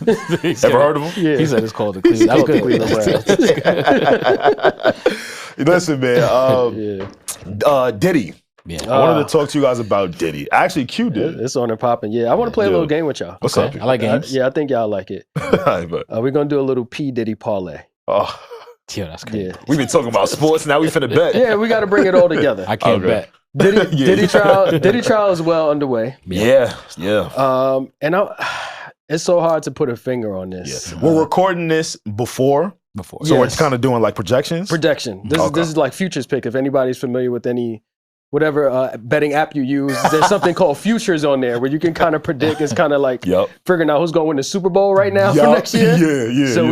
Ever heard of him? Yeah. He said it's called the Cleveland. That's good. Cleveland Browns. Listen, man. Diddy. Yeah. I wanted to talk to you guys about Diddy. Actually, Q did. It's on and popping. Yeah, I want to play a little game with y'all. What's up? I like games. I think y'all like it. We're going to do a little Diddy Parlay. Oh. Yeah, that's crazy. Yeah. We've been talking about sports. Now we finna bet. Yeah, we got to bring it all together. I can't bet. Diddy trial is well underway. Yeah. And it's so hard to put a finger on this. Yeah. We're recording this before. So we're kind of doing like projections? This is like futures pick. If anybody's familiar with whatever betting app you use, there's something called futures on there where you can kind of predict. It's kind of like figuring out who's going to win the Super Bowl right now for next year. Yeah. So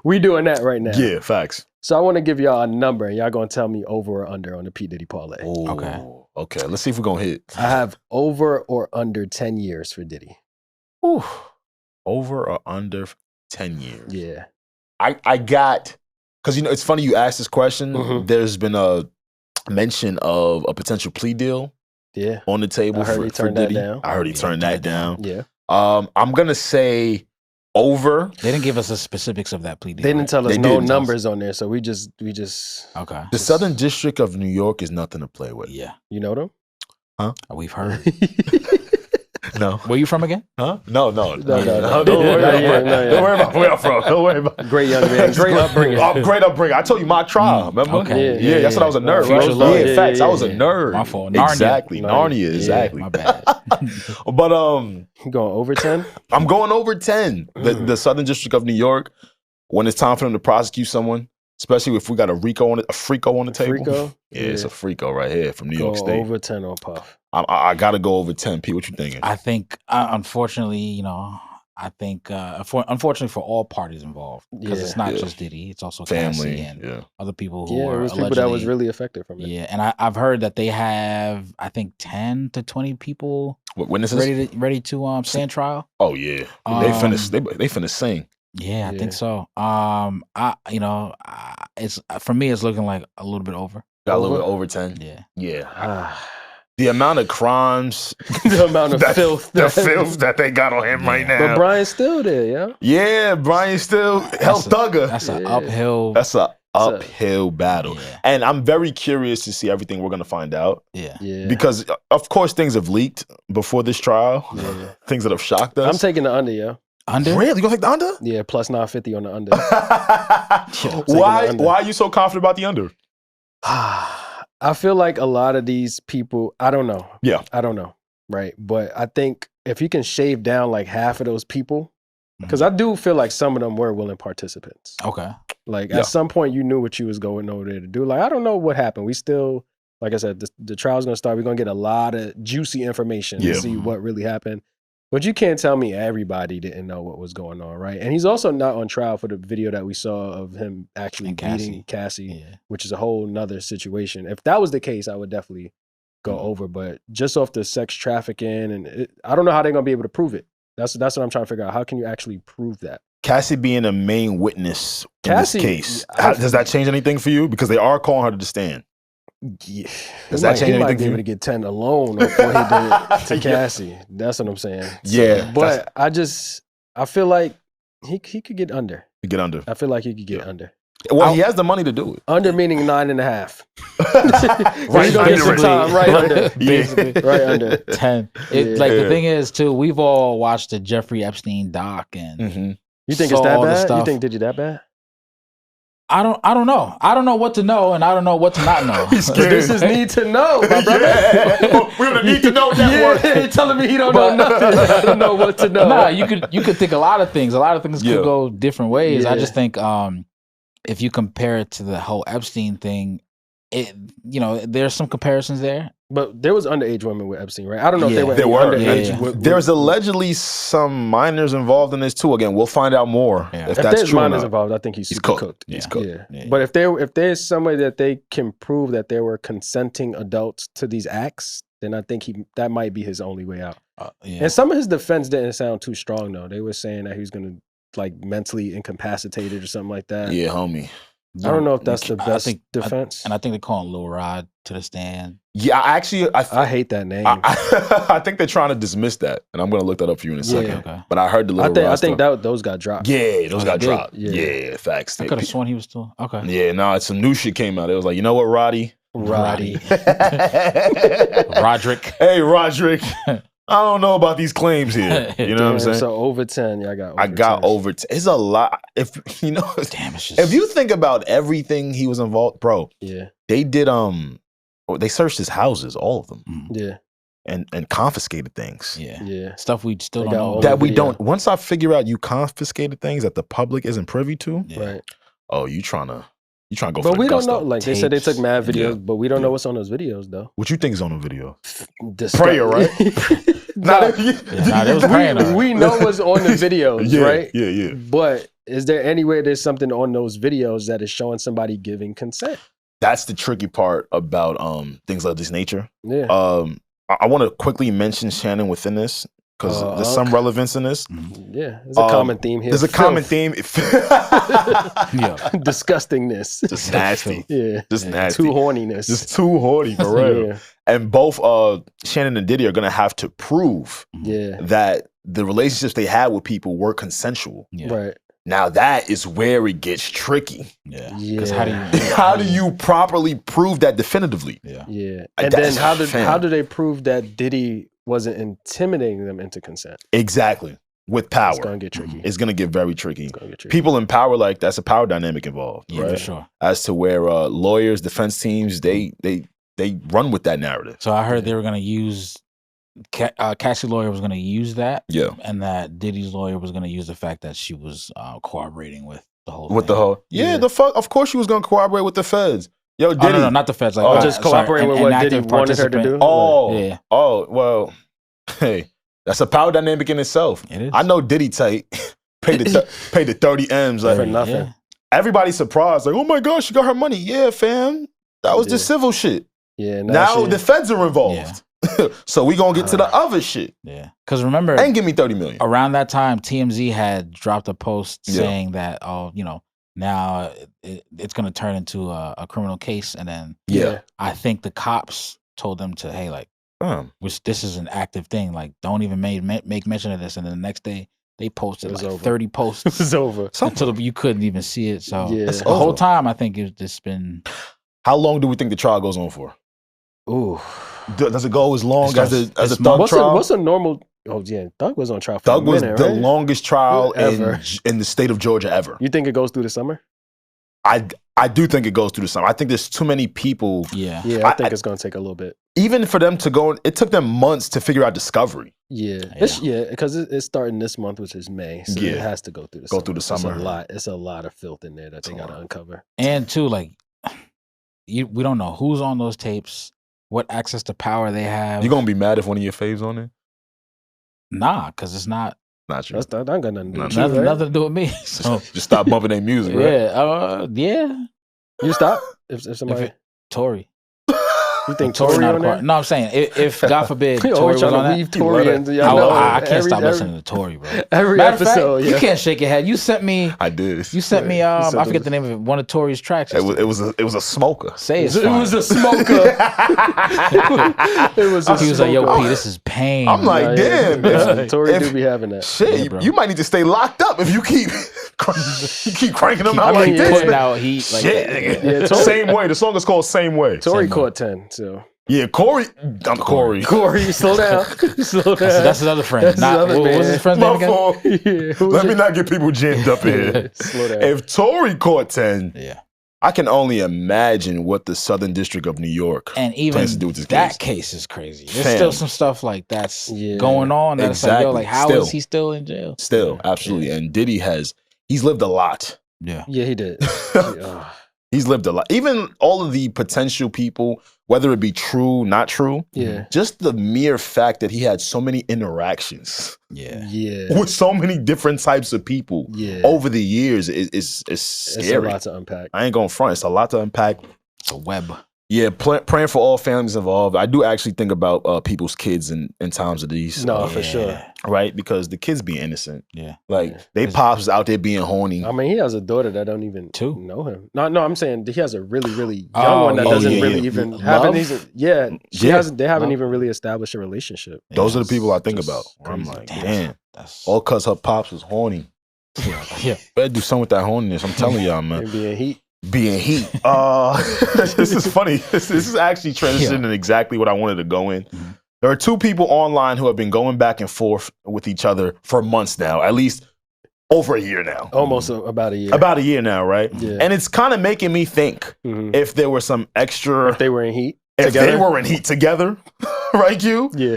we doing that right now. Yeah, facts. So I want to give y'all a number, and y'all going to tell me over or under on the P. Diddy Parlay. Ooh, okay. Let's see if we're going to hit. I have over or under 10 years for Diddy. Ooh. Over or under 10 years? Yeah. I got, because it's funny you asked this question. There's been a mention of a potential plea deal on the table for Diddy. I heard he turned that down. Yeah. I'm going to say over. They didn't give us the specifics of that plea deal. They didn't tell us no numbers on there, so we just okay. The Southern District of New York is nothing to play with. Yeah. You know them? Huh? We've heard. No. Where you from again? Huh? No. Don't worry about where I'm from. Don't worry about Great young man. Great upbringing. Great upbringing. I told you my tribe, remember? Okay. Yeah, that's what I was a nerd. Right? Facts. I was a nerd. My fault. Exactly. Narnia, exactly. My bad. But you going over 10? I'm going over 10. The Southern District of New York, when it's time for them to prosecute someone, especially if we got a freako on the table. Freako? Yeah, it's a freako right here from New York State. Over 10 on Puff. I got to go over 10. Pete, what you thinking? I think, unfortunately, unfortunately for all parties involved, because it's not just Diddy, it's also family Cassie and other people who it was people that was really affected from it. Yeah, and I've heard that they have, I think, 10 to 20 people witnesses ready to stand trial. Oh yeah, they finna sing. Yeah, I think so. It's for me, it's looking like a little bit over. Got a little bit over 10. Yeah. The amount of crimes, the amount of filth, the filth that they got on him right now. But Brian's still there, yeah. Yeah, Brian's still held thugger. That's an uphill. That's an uphill battle, and I'm very curious to see everything we're gonna find out. Yeah. Because of course things have leaked before this trial. Yeah. Things that have shocked us. I'm taking the under, yeah. Under? Really? You gonna take the under? Yeah, plus 950 on the under. Why are you so confident about the under? I feel like a lot of these people, I don't know. Yeah. I don't know. Right. But I think if you can shave down like half of those people, because I do feel like some of them were willing participants. Okay. Like at some point you knew what you was going over there to do. Like, I don't know what happened. We still, like I said, the trial's going to start. We're going to get a lot of juicy information to see what really happened. But you can't tell me everybody didn't know what was going on, right? And he's also not on trial for the video that we saw of him actually beating Cassie, which is a whole nother situation. If that was the case, I would definitely go over. But just off the sex trafficking, and I don't know how they're going to be able to prove it. That's what I'm trying to figure out. How can you actually prove that? Cassie being a main witness in this case, does that change anything for you? Because they are calling her to the stand. Yeah. Does that change He might anything be for able you? to get 10 alone on what he did to Cassie. That's what I'm saying. Yeah, But I feel like he could get under. You get under. I feel like he could get under. Well, he has the money to do it. Under meaning 9.5. Right He's gonna get some time right under. Basically. Right under. 10. The thing is, too, we've all watched the Jeffrey Epstein doc and You think saw it's that all the bad? stuff. You think Diddy that bad? I don't know. I don't know what to know, and I don't know what to not know. This is need to know, my brother. Yeah. We're gonna need to know that Yeah, he's telling me he don't know nothing. I don't know what to know. Nah, you could think a lot of things. A lot of things could go different ways. I Yeah. just think if you compare it to the whole Epstein thing, there's some comparisons there. But there was underage women with Epstein, right? I don't know if they were. There were. Underage. There's allegedly some minors involved in this too. Again, we'll find out more if that's there's true or minors not. involved, I think he's super cooked. He's cooked. Yeah. But if there's some way that they can prove that there were consenting adults to these acts, then I think that might be his only way out. And some of his defense didn't sound too strong though. They were saying that he was going to like mentally incapacitated or something like that. Yeah, homie. I don't know if that's the best defense. And I think they're calling Lil Rod to the stand. Yeah, I hate that name. I think they're trying to dismiss that, and I'm going to look that up for you in a second. Okay. But I heard the Lil Rod I think those got dropped. Yeah, those got dropped. Yeah, facts. I could have sworn he was still okay. Yeah, no, it's some new shit came out. It was like, you know what, Roddy? Roderick. Hey, Roderick. I don't know about these claims here. You know what I'm saying? So over 10, I got over 10. It's a lot. If you know, damn, it's just... if you think about everything he was involved, bro. Yeah. They did they searched his houses, all of them. Yeah. And confiscated things. Yeah. Stuff we still don't know. That we don't. Once I figure out you confiscated things that the public isn't privy to, right. Oh, you trying to go but for the we don't know. gusto. Like they said, they took mad videos, but we don't know what's on those videos, though. What you think is on the video? Prayer, right? There was praying. We know what's on the videos, right? Yeah. But is there anywhere there's something on those videos that is showing somebody giving consent? That's the tricky part about things of this nature. Yeah. I want to quickly mention Shannon within this because there's some relevance in this. Yeah, there's a common theme here. There's a common theme. Disgustingness. Just nasty. Yeah. Just nasty. Too horniness. Just too horny for real. Yeah. And both Shannon and Diddy are going to have to prove that the relationships they had with people were consensual. Yeah. Right. Now that is where it gets tricky. Yeah. Because how do you properly prove that definitively? Yeah. And then how do they prove that Diddy wasn't intimidating them into consent? Exactly. With power. It's going to get tricky. It's going to get very tricky. It's gonna get tricky. People in power, like that's a power dynamic involved. Yeah, right? for sure. As to where lawyers, defense teams, they run with that narrative. So I heard they were going to use Cassie's lawyer was going to use that, and that Diddy's lawyer was going to use the fact that she was cooperating with the whole. With thing. the whole, the fuck. Of course, she was going to cooperate with the feds. Yo, Diddy, no, not the feds. Like, just cooperating with what Diddy wanted her to do. Oh, well, hey, that's a power dynamic in itself. It is. I know Diddy tight paid the 30 M's like for nothing. Yeah. Everybody's surprised, like, oh my gosh, she got her money. Yeah, fam, that was the civil shit. Yeah. Now the feds are involved. Yeah. So we gonna get to the other shit. Yeah, because remember, and give me 30 million. Around that time, TMZ had dropped a post saying that, now it's gonna turn into a criminal case, and then I think the cops told them to, hey, like, this is an active thing, like, don't even make mention of this, and then the next day they posted like over. 30 posts. It was over until you couldn't even see it. So the over. whole time, I think it's been. How long do we think the trial goes on for? Ooh. Does it go as long as a Thug trial? What's a normal? Oh yeah, Thug was on trial for Thug a minute, was the right? longest trial ever in the state of Georgia ever. You think it goes through the summer? I do think it goes through the summer. I think there's too many people. Yeah, I think it's going to take a little bit. Even for them to go, it took them months to figure out discovery. Yeah, because it's starting this month, which is May, so it has to go through the summer. Through the summer. It's a lot of filth in there that they got to uncover. And too, like, we don't know who's on those tapes, what access to power they have. You gonna be mad if one of your faves on it? Nah, because it's not. Not true. That ain't got nothing to do with nothing, you, right? nothing to do with me. So just stop bumping their music, right? Yeah. You stop if somebody. Tory. You think Tory on there? No, I'm saying if God forbid Tory was on that, I can't stop listening to Tory, bro. Every episode, you can't shake your head. You sent me. I did. You sent me. I forget the name of it. One of Tory's tracks. It was a smoker. Say it's It was a smoker. It was. He was like, "Yo, P, this is pain." I'm like, damn. Tory do be having that. Shit, you might need to stay locked up if you keep cranking them out like this. Putting out heat. Like Shit. Yeah, Same way. The song is called Same Way. Tory caught 10. So. Yeah, Corey. I'm Corey. Corey, slow down. Slow down. That's his other friend. What was his friend's name again? Let me not get people jammed up here. Slow down. If Tory caught 10, yeah, I can only imagine what the Southern District of New York and even plans to do with this that case is crazy. There's still some stuff like that's going on. That's exactly. like, yo, like how is he still in jail? Still, absolutely. And Diddy he's lived a lot. Yeah, he did. He's lived a lot. Even all of the potential people, whether it be true, not true, just the mere fact that he had so many interactions with so many different types of people over the years is scary. It's a lot to unpack. I ain't going front. It's a lot to unpack. It's a web. Yeah, praying for all families involved. I do actually think about people's kids in times of these. No, for sure. Right? Because the kids be innocent. Yeah. Like, they pops out there being horny. I mean, he has a daughter that don't even know him. No, I'm saying he has a really, really young one that doesn't really even haven't even, they haven't even really established a relationship. Those are the people I think about. I'm like, damn. All because her pops was horny. Yeah. Better do something with that horniness. I'm telling y'all, man. Being heat. This is funny. This is actually transitioning exactly what I wanted to go in. Mm-hmm. There are two people online who have been going back and forth with each other for months now, at least over a year now. Almost about a year. About a year now, right? Yeah. And it's kind of making me think if there were some extra... If they were in heat together, right, Q? Yeah.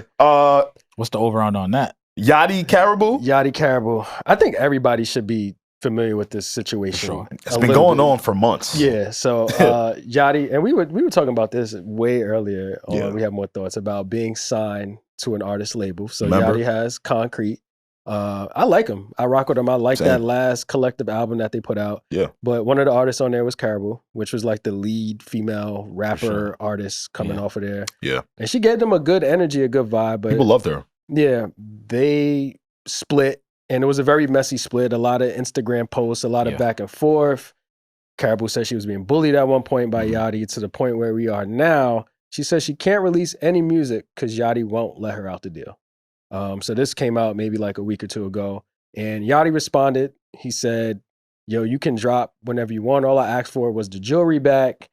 What's the over-under on that? Yachty Karrahbooo? Yachty Karrahbooo. I think everybody should be familiar with this situation. Sure. It's been going on for months. Yeah. So Yachty, and we were talking about this way earlier. We have more thoughts about being signed to an artist label. So Yachty has Concrete. I like him. I rock with him. I like that last collective album that they put out. Yeah. But one of the artists on there was Karrahbooo, which was like the lead female rapper artist coming off of there. Yeah. And she gave them a good energy, a good vibe. But people loved her. Yeah. They split. And it was a very messy split, a lot of Instagram posts, a lot of back and forth. Karrahbooo said she was being bullied at one point by Yachty to the point where we are now. She says she can't release any music because Yachty won't let her out the deal. So this came out maybe like a week or two ago. And Yachty responded. He said, yo, you can drop whenever you want. All I asked for was the jewelry back.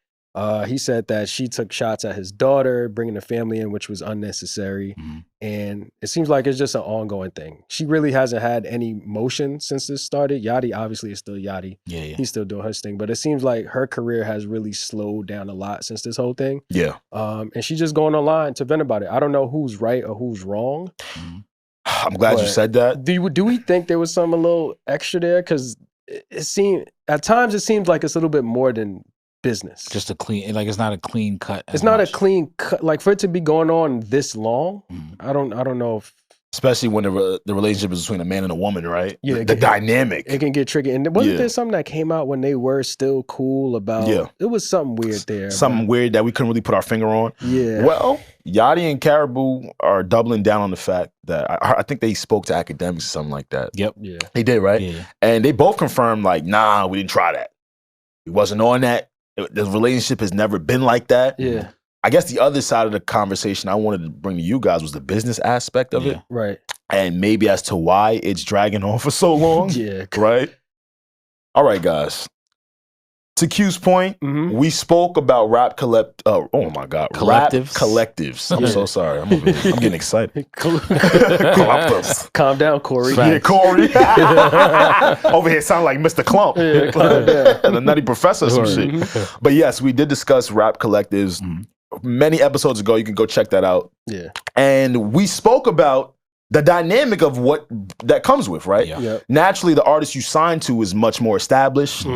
He said that she took shots at his daughter, bringing the family in, which was unnecessary. And it seems like it's just an ongoing thing. She really hasn't had any motion since this started. Yachty obviously is still Yachty. Yeah. He's still doing his thing. But it seems like her career has really slowed down a lot since this whole thing. Yeah. And she's just going online to vent about it. I don't know who's right or who's wrong. I'm glad you said that. Do we think there was some a little extra there? Because at times it seems like it's a little bit more than business. Just a clean, like it's not a clean cut. It's not a clean cut. Like for it to be going on this long, I don't know if. Especially when the relationship is between a man and a woman, right? Yeah, the dynamic. It can get tricky. And wasn't there something that came out when they were still cool about? Yeah. It was something weird there. Something weird that we couldn't really put our finger on. Yeah. Well, Yachty and Karrahbooo are doubling down on the fact that I think they spoke to academics or something like that. Yep. Yeah. They did, right? Yeah. And they both confirmed like, nah, we didn't try that. We wasn't on that. The relationship has never been like that. Yeah. I guess the other side of the conversation I wanted to bring to you guys was the business aspect of it. Right. And maybe as to why it's dragging on for so long. Yeah. Right? All right, guys. To Q's point, we spoke about rap collectives. I'm so sorry. I'm getting excited. Collectives. Calm down, Corey. Yeah, Corey. Over here sound like Mr. Clump. Yeah, calm down. The Nutty Professor or some shit. But yes, we did discuss rap collectives many episodes ago. You can go check that out. Yeah. And we spoke about the dynamic of what that comes with, right? Yeah. Yep. Naturally, the artist you sign to is much more established.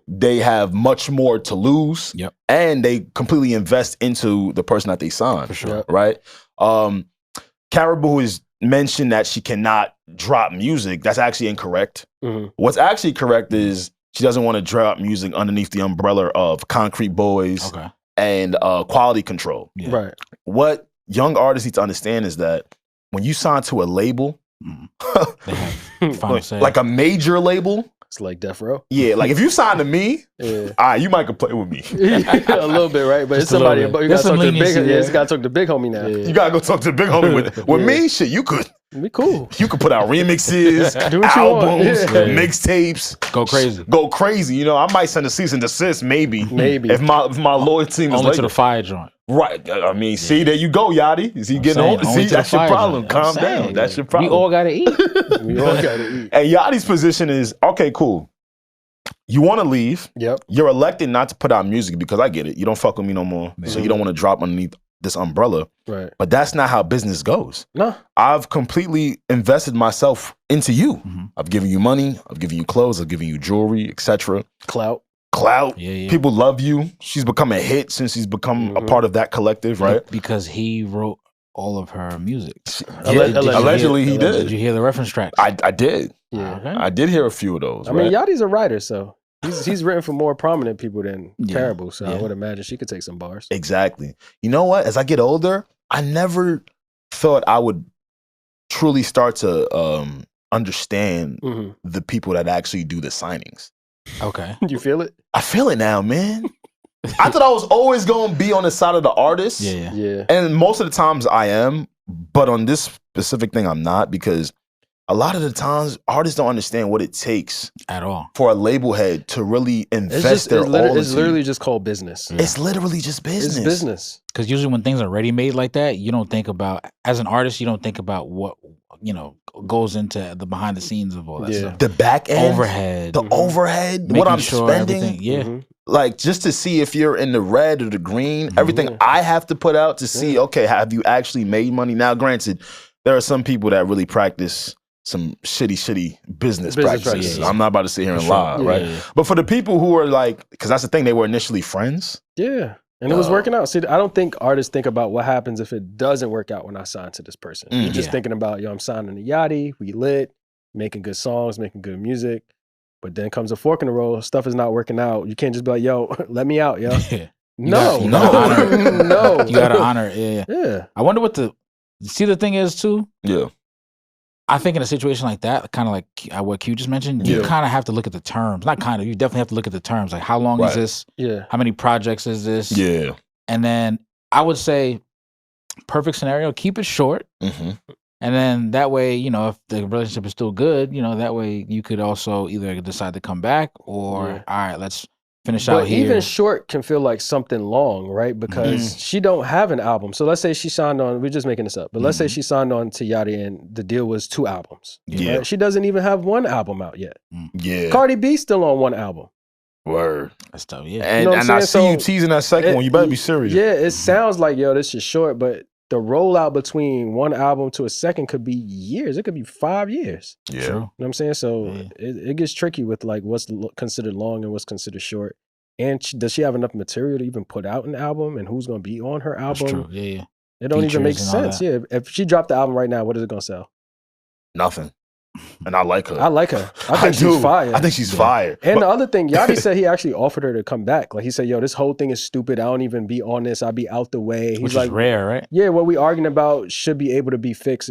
They have much more to lose. Yep. And they completely invest into the person that they sign. For sure. Yep. Right? Karrahbooo has mentioned that she cannot drop music. That's actually incorrect. What's actually correct is she doesn't want to drop music underneath the umbrella of Concrete Boys, and quality control. Yeah. Right. What young artists need to understand is that when you sign to a label, They have final say. like a major label, It's like Death Row. yeah, like if you sign to me, Yeah. all right, you might complain with me. A little bit, right? But Just it's a little somebody. bit. But you There's gotta some talk to the big. leniency Yeah, there. you gotta talk to big homie now. Yeah. You gotta go talk to the big homie with Yeah. me. Shit, you could We cool. put out remixes, Do what you want. albums, Yeah. mixtapes, Go crazy. go crazy. You know, I might send a cease and desist, maybe Maybe. if my lawyer team is Only like to the fire joint. right. I mean, see, there you go, Yachty. Is he I'm getting saying, on? only See, to the that's your fire problem. joint. I'm Calm saying, down. That's your We problem. all gotta eat. We all gotta eat. And Yachty's position is okay, cool. You want to leave. Yep. You're elected not to put out music because I get it. You don't fuck with me no more. So you don't want to drop underneath this umbrella. Right. But that's not how business goes. No. I've completely invested myself into you. Mhm. I've given you money. I've given you clothes. I've given you jewelry, etc. Clout. Clout. Yeah. People love you. She's become a hit since she's become a part of that collective, right? Because he wrote all of her music. Allegedly, he Did did. you hear the reference tracks? I did. Yeah. Okay. I did hear a few of those. I mean, right? Yachty's a writer, so he's written for more prominent people than Yeah. Karrahbooo. So I Yeah. would imagine she could take some bars. Exactly. You know what? As I get older, I never thought I would truly start to understand Mhm. the people that actually do the signings. Okay. You feel it? I feel it now, man. I thought I was always going to be on the side of the artist. Yeah. Yeah. And most of the times I am, but on this specific thing, I'm not, because a lot of the times artists don't understand what it takes At all. for a label head to really invest It's just their all it's into literally you. just called business. Yeah. It's literally just business. It's business. Because usually when things are ready made like that, you don't think about, as an artist, you don't think about what, goes into the behind the scenes of all that Yeah. stuff. The back end, Overhead. the overhead, what making I'm sure spending. everything- Yeah. Mhm. Like just to see if you're in the red or the green, everything Yeah. I have to put out to see, okay, have you actually made money? Now, granted, there are some people that really practice some shitty business practices. practices. Yeah. I'm not about to sit here and For sure. lie, Yeah. right? Yeah. But for the people who are like, because that's the thing, they were initially friends. Yeah. And it was working out. See, I don't think artists think about what happens if it doesn't work out when I sign to this person. You're just Yeah. thinking about, I'm signing to Yachty, we lit, making good songs, making good music. But then comes a fork in the road, stuff is not working out. You can't just be like, yo, let me out, yo. Yeah. No, you gotta honor- no. You gotta honor it. Yeah. Yeah. I wonder what the thing is too. Yeah. I think in a situation like that, kind of like what Q just mentioned, you Yeah. kind of have to look at the terms. Not kind of, you definitely have to look at the terms. Like, how long is Right. this? Yeah. How many projects is this? Yeah. And then I would say, perfect scenario, keep it short. Mm-hmm. And then that way, if the relationship is still good, that way you could also either decide to come back or, Yeah. all right, let's finish out But here. even short can feel like something long, right? Because she don't have an album. So let's say she signed on, we're just making this up, but let's say she signed on to Yachty and the deal was 2 albums. Yeah. Right? She doesn't even have 1 album out yet. Yeah. Cardi B still on 1 album. Word. That's tough, yeah. And, You know what and I'm I saying? see you So, teasing that second one. You better be serious. Yeah, it sounds like, this is short, but the rollout between 1 album to a second could be years. It could be 5 years. Yeah. True. You know what I'm saying? So Yeah. it gets tricky with like what's considered long and what's considered short. And does she have enough material to even put out an album? And who's going to be on her That's album? true. Yeah. It don't even make Features and all sense. Yeah, if she dropped the album right now, what is it going to sell? Nothing. And I like her. I like her. I think do. she's fire. I think she's fire. And the other thing, Yachty said he actually offered her to come back. Like he said, this whole thing is stupid. I don't even be on this. I'll be out the way. He's Which like, is rare, right? yeah, what we arguing about should be able to be fixed.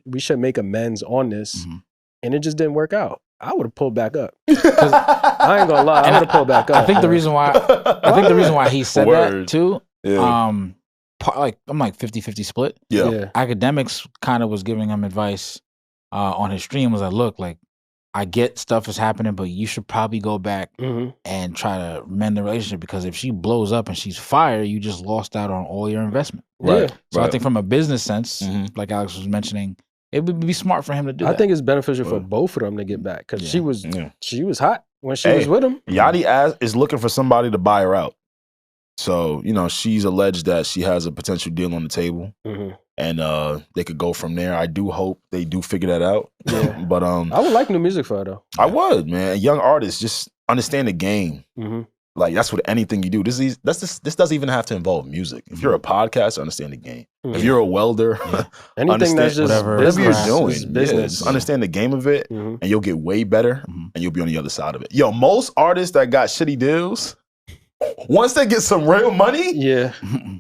We should make amends on this. Mhm. And it just didn't work out. I would have pulled back up. I ain't gonna lie. I would have pulled back up. I think the man. reason why he said that Word. too, Yeah. I'm like 50-50 split. Yeah. Academics kind of was giving him advice on his stream, was like, look, like, I get stuff is happening, but you should probably go back Mhm. and try to mend the relationship, because if she blows up and she's fired, you just lost out on all your investment. Right. Yeah. So I Right. think from a business sense, Mhm. like Alex was mentioning, it would be smart for him to do I that. think it's beneficial for Right. both of them to get back because Yeah. she was hot when she Hey. was with him. Yachty is looking for somebody to buy her out. So, she's alleged that she has a potential deal on the table, Mhm. and they could go from there. I do hope they do figure that out. Yeah. But I would like new music for her though. I would, man. Young artists just understand the game. Mhm. Like that's what anything you do. This doesn't even have to involve music. If you're a podcaster, understand the game. Mhm. If you're a welder, Anything that's just whatever whatever you're business doing, is business. just understand the game of it, Mhm. and you'll get way better, Mhm. and you'll be on the other side of it. Yo, most artists that got shitty deals once they get some real money, Yeah.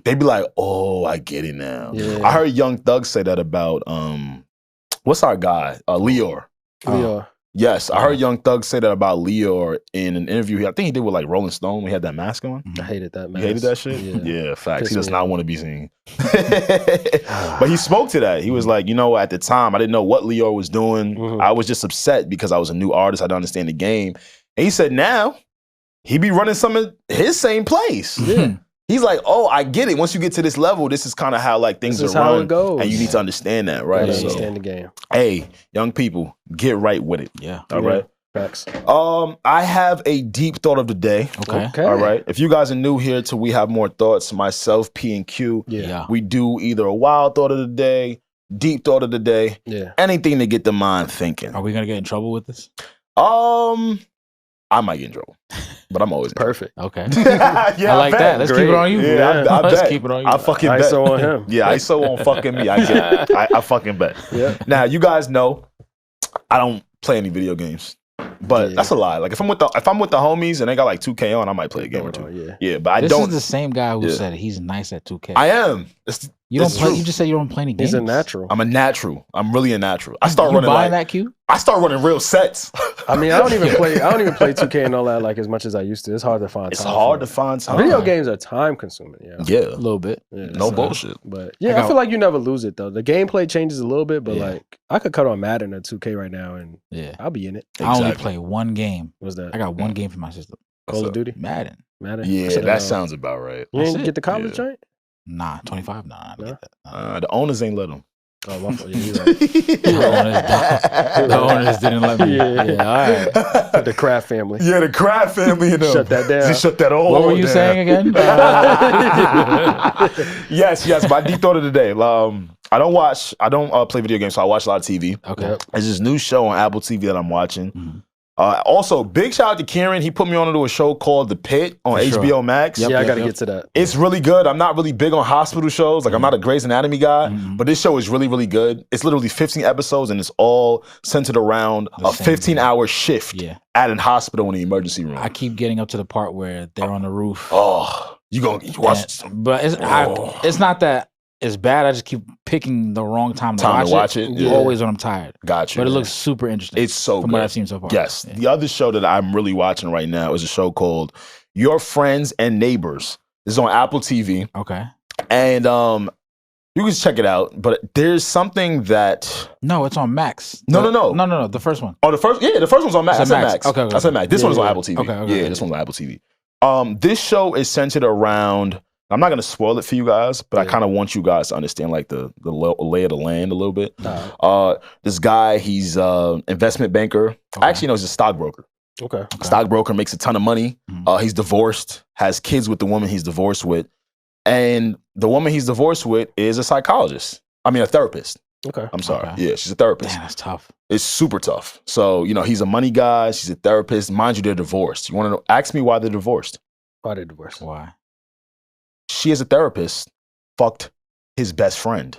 they be like, oh, I get it now. Yeah. I heard Young Thug say that about what's our guy? Leor. Leo. Yes, I heard Young Thug say that about Leor in an interview. I think he did with like Rolling Stone. He had that mask on. I hated that You mask. hated that shit? Yeah. Facts. Pissed He does me not off. want to be seen. But he spoke to that. He was like, you know, at the time, I didn't know what Leor was doing. I was just upset because I was a new artist. I didn't understand the game. And he said now, he be running some of his same place. Yeah. He's like, oh, I get it. Once you get to this level, this is kind of how like things This is are how run. it goes. And you need to understand that, right? Gotta So, understand the game. hey, young people, get right with it. Yeah. All right. Facts. I have a deep thought of the day. Okay. All right. If you guys are new here to We Have More Thoughts, myself, P and Q, Yeah. we do either a wild thought of the day, deep thought of the day, Yeah. anything to get the mind thinking. Are we gonna get in trouble with this? I might get in trouble, but I'm always in trouble. Perfect. Okay. Yeah, I like bet. that. Let's keep it Great. on you. Yeah, I Let's bet. keep it on you. I fucking bet. ISO on him. Yeah, ISO on fucking me. I get it. I fucking bet. Yeah. Now, you guys know I don't play any video games. But Yeah. that's a lie. Like if I'm with the homies and they got like 2K on, I might play a game or two. Yeah. Yeah, but I This don't. is the same guy who Yeah. said he's nice at 2K. I am. You don't it's play. true. You just said you don't play any games. He's a natural. I'm a natural. I'm really a natural. I start You running buying like that Q? I start running real sets. I mean, I don't even play 2K and all that like as much as I used to. It's hard to find It's time. hard for to it. find time. Video games are time consuming, yeah. Yeah. A little bit. Yeah, No so- bullshit. But yeah, I feel like you never lose it though. The gameplay changes a little bit, but Yeah. like I could cut on Madden or 2K right now and Yeah. I'll be in it. I only Exactly. play one game. What's that? I got one game for my system. Call What's of up? Duty? Madden. Madden? Yeah, So, that sounds about right. You That's didn't it. get the college Yeah. joint? Nah, 25. Nah, I didn't get that. Nah. The owners ain't let them. Oh, my fault. Yeah, you're right. The owners didn't let me. Yeah. All right. The Kraft family. Yeah, the Kraft family and them. Shut that down. Just shut that all What were you down. saying again? Yes. My deep thought of the day. I don't play video games, so I watch a lot of TV. Okay. Yep. There's this new show on Apple TV that I'm watching. Mhm. Also, big shout out to Kieran. He put me onto a show called The Pit on For sure. HBO Max. Yep. Yeah, I got to get to that. It's really good. I'm not really big on hospital shows. Like, I'm not a Grey's Anatomy guy, Mhm. but this show is really, really good. It's literally 15 episodes, and it's all centered around The a same 15-hour shift Yeah. at an hospital in the emergency room. I keep getting up to the part where they're on the roof. Oh, you watch But it's not that it's bad. I just keep picking the wrong time to watch it. Yeah. Always when I'm tired. Got you. But it looks super interesting. It's so from good. what I've seen so far. Yes. Yeah. The other show that I'm really watching right now is a show called Your Friends and Neighbors. This is on Apple TV. Okay. And you can check it out. But there's something that No, it's on Max. No. No. The first one. Oh, the first one's on Max. It's I on said Max. Max. Okay. I said Max. This Yeah, one is on yeah. Apple TV. Okay. Yeah, this one's on Apple TV. This show is centered around. I'm not gonna spoil it for you guys, but I Yeah. kind of want you guys to understand like the lay of the land a little bit. Nah. This guy, he's investment banker. Okay. Actually, no, he's a stockbroker. Okay. Stockbroker, makes a ton of money. Mhm. He's divorced, has kids with the woman he's divorced with, and the woman he's divorced with is a psychologist. I mean, a therapist. Okay. I'm sorry. Okay. Yeah, she's a therapist. Damn, that's tough. It's super tough. So, he's a money guy. She's a therapist. Mind you, they're divorced. You want to know? Ask me why they're divorced. Why they divorced? Why? She, as a therapist, fucked his best friend.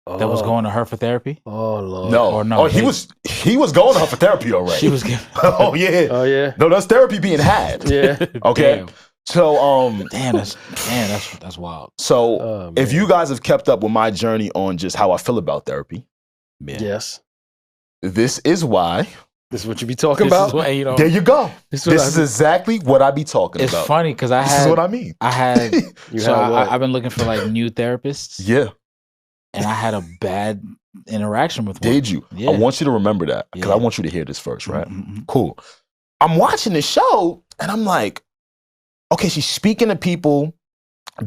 That was going to her for therapy? Oh, Lord. No, or no, he they- was going to her for therapy already. She was giving. Oh yeah. Oh, yeah. No, that's therapy being had. Yeah. Okay. Damn. So That's wild. So Oh, if man. you guys have kept up with my journey on just how I feel about therapy, Yeah. Yes. this is why. This is what you be talking This about? is what, you know, There you go. This This is exactly what I be talking it's about. funny because This is what I mean. I had You so had what? I've been looking for like new therapists, Yeah. and I had a bad interaction with one. Did you? Yeah. I want you to remember that because I Yeah. want you to hear this first, right? Mhm. Cool. I'm watching the show and I'm like, okay, she's speaking to people,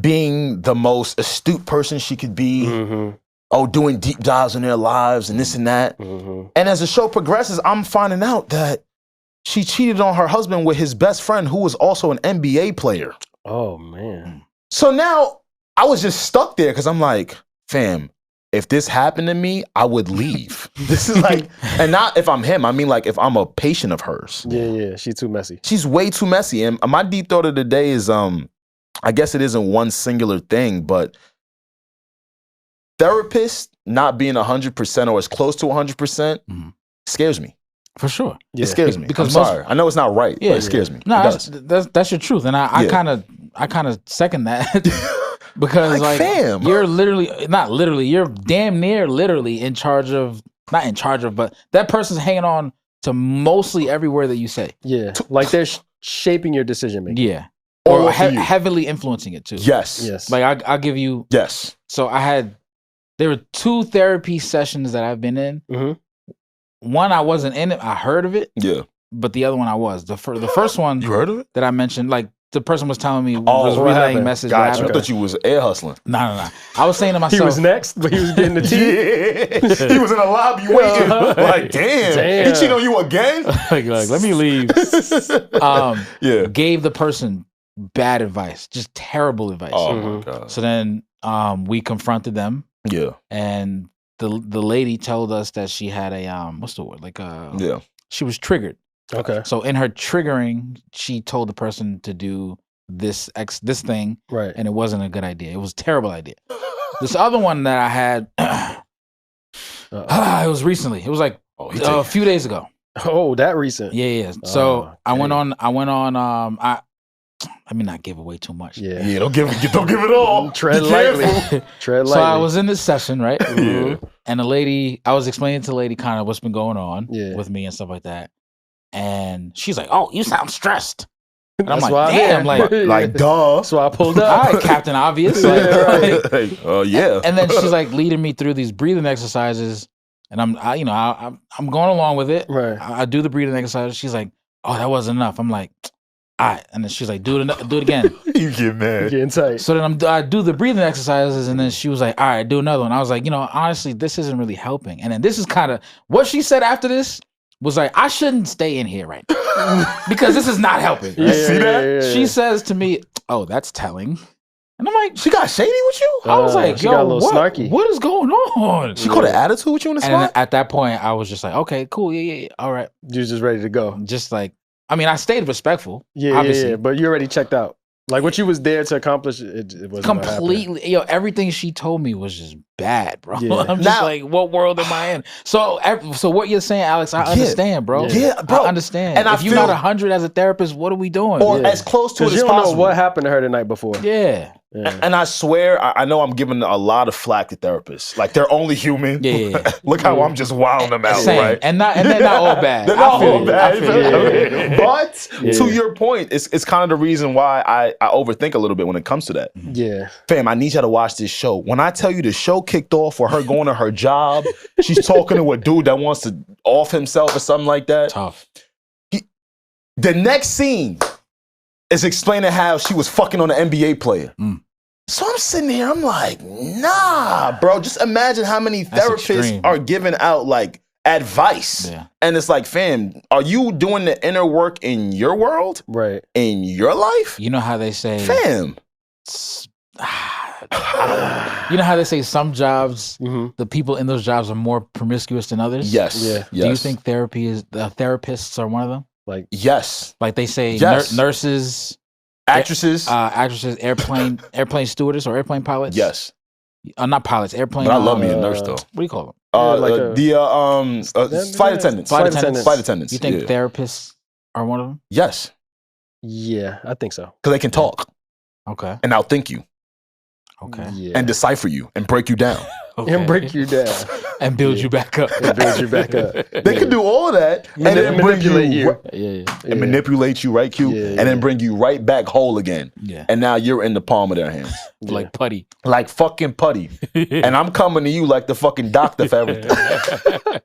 being the most astute person she could be. Mm-hmm. Oh, doing deep dives in their lives and this and that. Mm-hmm. And as the show progresses, I'm finding out that she cheated on her husband with his best friend, who was also an NBA player. Oh, man. So now I was just stuck there because I'm like, fam, if this happened to me, I would leave. This is like, and not if I'm him, I mean like if I'm a patient of hers. Yeah. She's too messy. She's way too messy. And my deep thought of the day is, I guess it isn't one singular thing, but therapists not being 100% or as close to 100% Mhm. scares me. For sure. It scares me. Because I'm most- sorry. I know it's not right, Yeah, but it scares me. No, It does. that's your truth, and I Yeah. kind of I kind of second that because like fam, you're not literally, you're damn near literally in charge of, not in charge of, but that person's hanging on to mostly every word that you say. Yeah, like they're shaping your decision making. Yeah, or heavily influencing it too. Yes. Like I'll give you. Yes. So there were 2 therapy sessions that I've been in. Mm-hmm. One I wasn't in it. I heard of it. Yeah. But the other one I was. The first one you heard of it that I mentioned, like the person was telling me was relaying message. Gotcha. I thought you was air hustling. No. I was saying to myself, he was next, but he was getting the tea. Yeah. He was in a lobby waiting. Like, damn. He cheated on you again? like, let me leave. Yeah. Gave the person bad advice, just terrible advice. Oh my God. So then we confronted them. Yeah. And the lady told us that she had a what's the word? Like yeah. She was triggered. Okay. So in her triggering, she told the person to do this thing, right? And it wasn't a good idea. It was a terrible idea. This other one that I had, it was recently. It was like a few days ago. Oh, that recent? Yeah. So I went on. Let me not give away too much. Yeah. Don't give it all. Tread lightly. Tread lightly. So I was in this session, right? Yeah. And I was explaining to the lady kind of what's been going on with me and stuff like that. And she's like, "Oh, you sound stressed." And I'm like, "Damn!" Like, duh. So I pulled up. All right, Captain Obvious. Yeah. And then she's like leading me through these breathing exercises, and I'm going along with it. Right. I do the breathing exercises. She's like, "Oh, that wasn't enough." I'm like, "All right," and then she's like, "Do it again." You get mad. Getting tight. So then I do the breathing exercises, and then she was like, "All right, do another one." I was like, honestly, this isn't really helping. And then this is kind of what she said after this. Was like, I shouldn't stay in here right now because this is not helping. Right? You see that? Yeah. She says to me, "Oh, that's telling," and I'm like, "She got shady with you?" I was like, "Yo, got a little snarky. What is going on?" She caught an attitude with you in the spot. And at that point, I was just like, "Okay, cool, yeah, all right." You was just ready to go. Just like, I mean, I stayed respectful, yeah, obviously, yeah, but you already checked out. Like what you was there to accomplish, it wasn't completely. Everything she told me was just bad, bro. Yeah. I'm just like, what world am I in? So what you're saying, Alex, I understand, bro. Yeah, bro. I understand. And if you're not 100 as a therapist, what are we doing? Or as close to it as you don't possible. know what happened to her the night before. Yeah. And I swear, I know I'm giving a lot of flack to therapists. Like they're only human. Yeah. Look how I'm just wilding them out, Same. right? And they're not all bad. They're not all I bad. feel you. But to your point, it's kind of the reason why I overthink a little bit when it comes to that. Yeah. Fam, I need y'all to watch this show. When I tell you the show kicked off for her going to her job, she's talking to a dude that wants to off himself or something like that. Tough. The next scene is explaining how she was fucking on an NBA player. So I'm sitting here, I'm like, nah, bro. Just imagine how many therapists are giving out like advice. Yeah. And it's like, fam, are you doing the inner work in your world? Right. In your life? You know how they say, fam. You know how they say some jobs, the people in those jobs are more promiscuous than others? Yes. Yeah. Yes. Do you think therapists are one of them? Like, yes. Like they say nurses, actresses, airplane stewardess or airplane pilots. Yes, not pilots, airplane. But I love me a nurse though. What do you call them? Flight attendants. Flight attendants. You think therapists are one of them? Yes. Yeah, I think so. Because they can talk. Okay. And outthink you. Okay. Yeah. And decipher you and break you down. And break you down. And build you back up. And build you back up. They can do all of that and then manipulate you. And manipulate you, right, Q? And then bring you right back whole again. Yeah. And now you're in the palm of their hands. Like putty. Like fucking putty. And I'm coming to you like the fucking doctor for everything.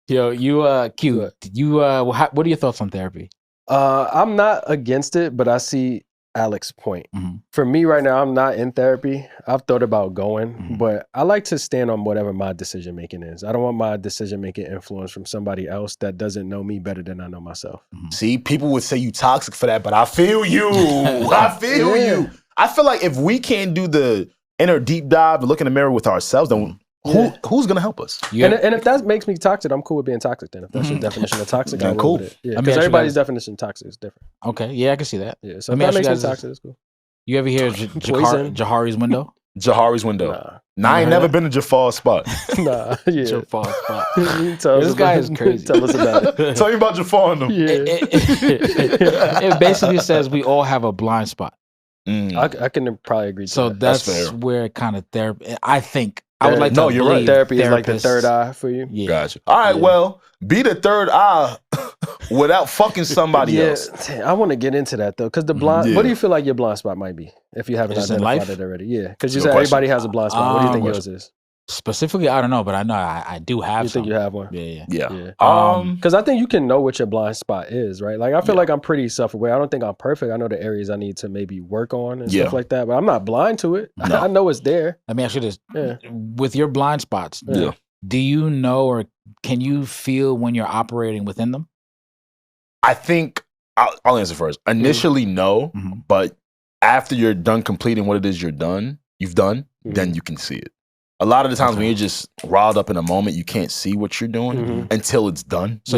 Yo, you Q, what are your thoughts on therapy? I'm not against it, but I see Alex's point. For me right now, I'm not in therapy. I've thought about going, but I like to stand on whatever my decision making is. I don't want my decision making influence from somebody else that doesn't know me better than I know myself. See, people would say you toxic for that, but I feel you. I feel you. I feel like if we can't do the inner deep dive and look in the mirror with ourselves, then who's gonna help us? And if that makes me toxic, I'm cool with being toxic then. If that's your definition of toxic, I'm cool with it. Yeah, because everybody's definition of toxic is different. Okay, yeah, I can see that. Yeah, so if that makes me toxic, it's cool. You ever hear Jahari's window? Jahari's window. Nah, I ain't never been to Jafar's spot. Nah, yeah. Jafar's spot. This guy is crazy. Tell us about it. Tell me about Jafar and them. Yeah. It basically says we all have a blind spot. I can probably agree to So that. that's fair. where kind of therapy. I think I would like to. No, you're right. Therapy is like the third eye for you. Yeah. Gotcha. All right, well, be the third eye without fucking somebody else. I want to get into that though, because the blind. What do you feel like your blind spot might be if you haven't Just in identified life? it already? Yeah, because you Good said question. everybody has a blind spot. What do you think Good yours is? Specifically, I don't know, but I know I do have. You think you have one? Yeah. Yeah. Because I think you can know what your blind spot is, right? Like I feel like I'm pretty self-aware. I don't think I'm perfect. I know the areas I need to maybe work on and stuff like that, but I'm not blind to it. No. I know it's there. Let me ask you this: Yeah. with your blind spots, Yeah. do you know or can you feel when you're operating within them? I think I'll answer first. Initially, no, but after you're done completing what it is you've done, then you can see it. A lot of the times when you're just riled up in a moment, you can't see what you're doing until it's done. So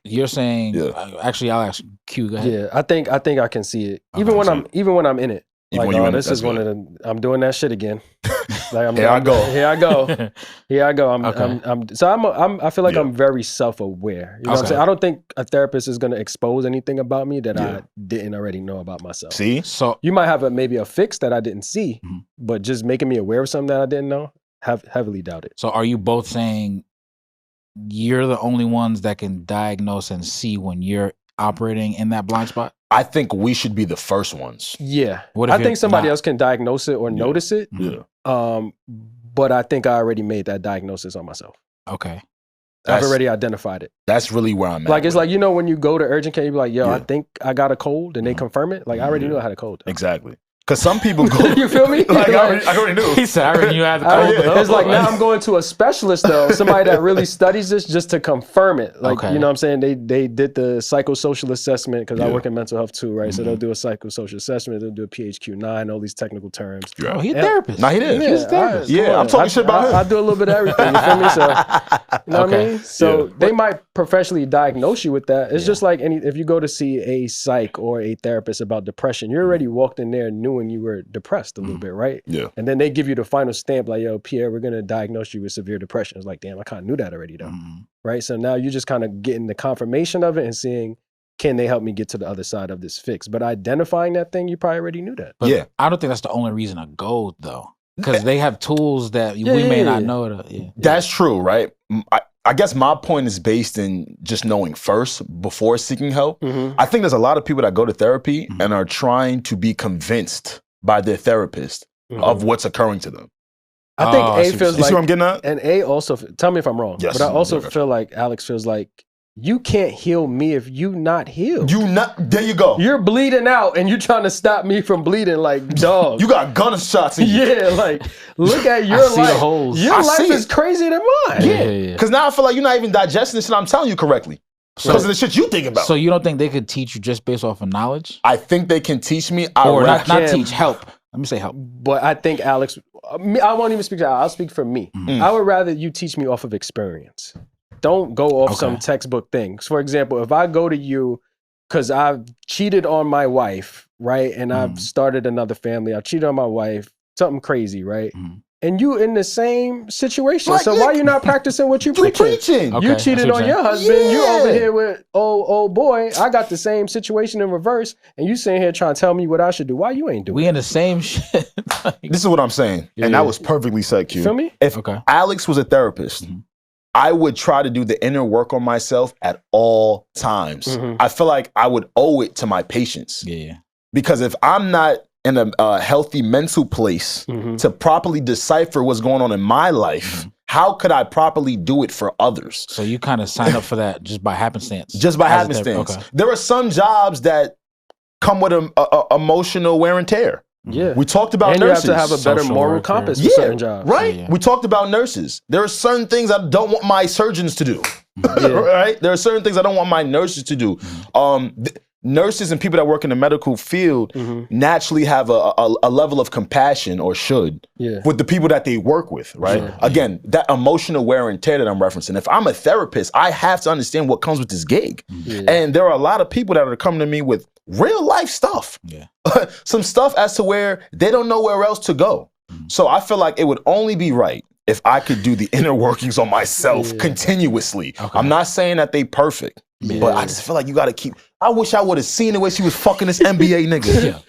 you're saying, actually, I'll ask Q. Go ahead. Yeah, I think I can see it even when I'm in it. Even Like, when you're in it, this is that's one good. of the. I'm doing that shit again. Like Here I go. Here I go. Here I go. I feel like Yeah. I'm very self-aware. You know what I'm saying? I don't think a therapist is going to expose anything about me that I didn't already know about myself. See? So You might have maybe a fix that I didn't see, but just making me aware of something that I didn't know, heavily doubt it. So are you both saying you're the only ones that can diagnose and see when you're operating in that blind spot? I think we should be the first ones. Yeah. What if I think you're somebody not? else can diagnose it or notice it. Yeah. But I think I already made that diagnosis on myself. Okay. I've already identified it. That's really where I'm at. Like, it's with like, you know, when you go to urgent care, you be like, yo, I Yeah. think I got a cold, and they confirm it. Like, I already knew I had a cold. it. Exactly. Because some people go. You feel me? Like, I already knew. He said, I already knew I had the I- cold. it's like now I'm going to a specialist though, somebody that really studies this just to confirm it. Like, Okay. you know what I'm saying? They did the psychosocial assessment because I Yeah. work in mental health too, right? So they'll do a psychosocial assessment, they'll do a PHQ-9, all these technical terms. Oh, he's a Yeah. therapist. Nah, he did. Yeah, He's a therapist. Yeah, come on. I'm talking shit about him. I do a little bit of everything. You feel me? So, you know what I Okay. mean? So Yeah. they might professionally diagnose you with that. It's just like if you go to see a psych or a therapist about depression, you already walked in there knowing you were depressed a little bit, right? Yeah. And then they give you the final stamp, like, yo, Pierre, we're gonna diagnose you with severe depression. It's like, damn, I kind of knew that already though, right? So now you're just kind of getting the confirmation of it and seeing, can they help me get to the other side of this fix? But identifying that thing, you probably already knew that. But Yeah. I don't think that's the only reason to go though, because they have tools that we may not know. That's true, right? I guess my point is based in just knowing first before seeking help. I think there's a lot of people that go to therapy and are trying to be convinced by their therapist of what's occurring to them. I think I A see feels You see what I'm like, getting at? and A also, tell me if I'm wrong, Yes. but I also Yeah, gotcha. feel like Alex feels like you can't heal me if you not healed. There you go. You're bleeding out and you're trying to stop me from bleeding like dog. You got gunshots in you. Yeah, like look at your see the life. holes. Your I life see is it. crazier than mine. Yeah. Because now I feel like you're not even digesting the shit I'm telling you correctly. Because of the shit you think about. So you don't think they could teach you just based off of knowledge, I think they can teach me. or not can't- teach, help? Let me say help. But I think Alex, I won't even speak to Alex, I'll speak for me. I would rather you teach me off of experience. Don't go off some textbook things. For example, if I go to you because I've cheated on my wife, right? And I've started another family, I've cheated on my wife, something crazy, right? And you in the same situation. Like, so why you not practicing what you preaching? Okay, You I see cheated what on you're your saying. husband. You over Yeah. here with old boy. I got the same situation in reverse, and you sitting here trying to tell me what I should do. Why you ain't doing? We in the same shit. This is what I'm saying. And that was perfectly said, Q. You feel me? If Alex was a therapist, I would try to do the inner work on myself at all times. I feel like I would owe it to my patients. Yeah. Because if I'm not in a healthy mental place to properly decipher what's going on in my life, how could I properly do it for others? So you kind of sign up for that just by happenstance. Just by As a happenstance. therapist. There are some jobs that come with emotional wear and tear. Yeah. We talked about And nurses. you have to have a better social moral worker. compass for certain jobs. Right? Yeah. We talked about nurses. There are certain things I don't want my surgeons to do. Right? There are certain things I don't want my nurses to do. Nurses and people that work in the medical field naturally have a level of compassion, or should, with the people that they work with, right? Again, that emotional wear and tear that I'm referencing. If I'm a therapist, I have to understand what comes with this gig. And there are a lot of people that are coming to me with real life stuff. Some stuff as to where they don't know where else to go. So I feel like it would only be right if I could do the inner workings on myself continuously. I'm not saying that they perfect, but I just feel like you got to keep. I wish I would have seen the way she was fucking this NBA nigga.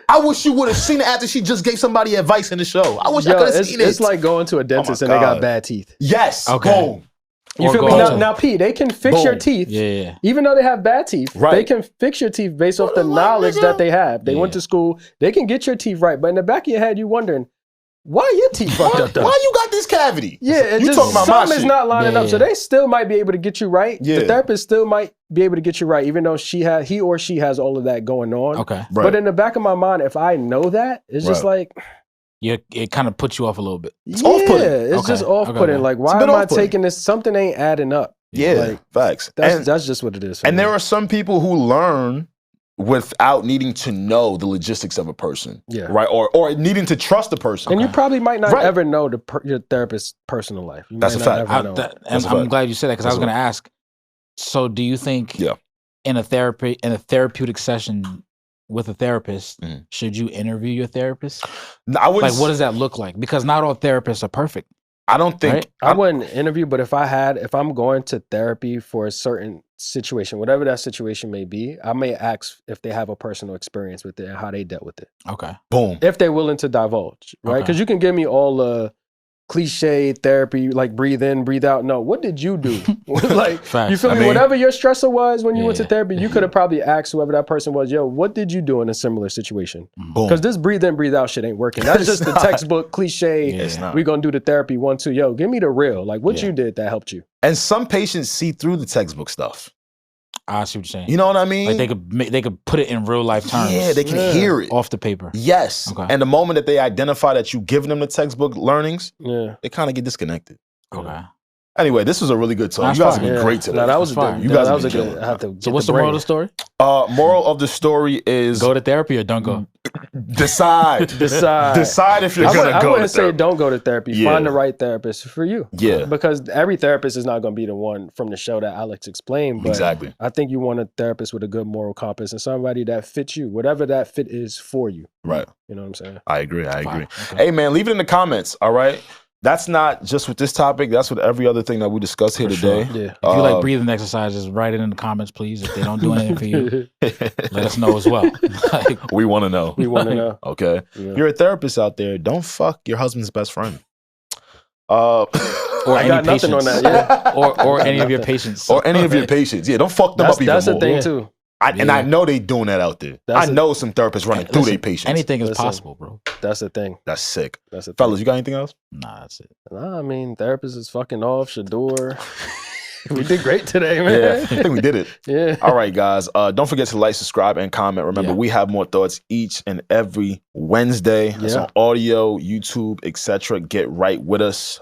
I wish you would have seen it after she just gave somebody advice in the show. I wish I could have seen it. It's like going to a dentist and they got bad teeth. Yes. Okay. Boom. You feel me? Now, P, they can fix your teeth. Yeah. Even though they have bad teeth, Right. they can fix your teeth based off the knowledge that they have. They went to school. They can get your teeth right. But in the back of your head, you wondering, why your teeth fucked up though? Why you got this cavity? Yeah, you talking about my shit. something is not lining up. So they still might be able to get you right. Yeah. The therapist still might be able to get you right, even though he or she has all of that going on. Okay. Right. But in the back of my mind, if I know that, it's just like... It kind of puts you off a little bit. It's off-putting. It's just off-putting. Okay. Like, why am I taking this? Something ain't adding up. Yeah, like, facts. That's just what it is. And there are some people who learn without needing to know the logistics of a person, right? Or needing to trust the person. And you probably might not ever know your therapist's personal life. That's a fact. I'm glad you said that because I was going to ask. So, do you think in a therapeutic session with a therapist, should you interview your therapist? No, I wouldn't. Like, what does that look like? Because not all therapists are perfect. I don't think I wouldn't interview, but if I'm going to therapy for a certain situation, whatever that situation may be, I may ask if they have a personal experience with it and how they dealt with it. Okay. Boom. If they're willing to divulge, right? Because you can give me all the cliche therapy, like breathe in, breathe out. No, what did you do? Like, you feel me? Whatever your stressor was when you went to therapy, you could have probably asked whoever that person was, yo, what did you do in a similar situation? Because this breathe in, breathe out shit ain't working. That's just the textbook cliche. We're going to do the therapy 1, 2. Yo, give me the real. Like, what you did that helped you. And some patients see through the textbook stuff. I see what you're saying. You know what I mean? Like they could put it in real life terms. Yeah, they can hear it off the paper. Yes. Okay. And the moment that they identify that you've given them the textbook learnings, they kind of get disconnected. Okay. Anyway, this was a really good talk. You guys have been great today. No, that was fun. You guys have been good. I have to So what's the moral of the story? Moral of the story is go to therapy or don't go. Decide if you're gonna go. I wouldn't say don't go to therapy. Find the right therapist for you. Yeah. Because every therapist is not going to be the one from the show that Alex explained. But exactly. I think you want a therapist with a good moral compass and somebody that fits you, whatever that fit is for you. Right. You know what I'm saying? I agree. Okay. Hey man, leave it in the comments. All right. That's not just with this topic. That's with every other thing that we discuss here today. Sure. Yeah. If you like breathing exercises, write it in the comments, please. If they don't do anything for you, let us know as well. We want to know. We want to know. Okay. Yeah. If you're a therapist out there, don't fuck your husband's best friend. Or I got nothing on that. Yeah. or any of your patients. Or any of your patients. Yeah. Don't fuck them up even more. That's the thing too. And I know they doing that out there. I know some therapists running through their patients. Anything is possible, bro. That's the thing. That's sick. That's the thing. Fellas, you got anything else? Nah, that's it. Nah, I mean, therapist is fucking off. Sheduer. We did great today, man. Yeah, I think we did it. Yeah. All right, guys. Don't forget to like, subscribe, and comment. Remember, we have more thoughts each and every Wednesday. It's on audio, YouTube, etc. Get right with us.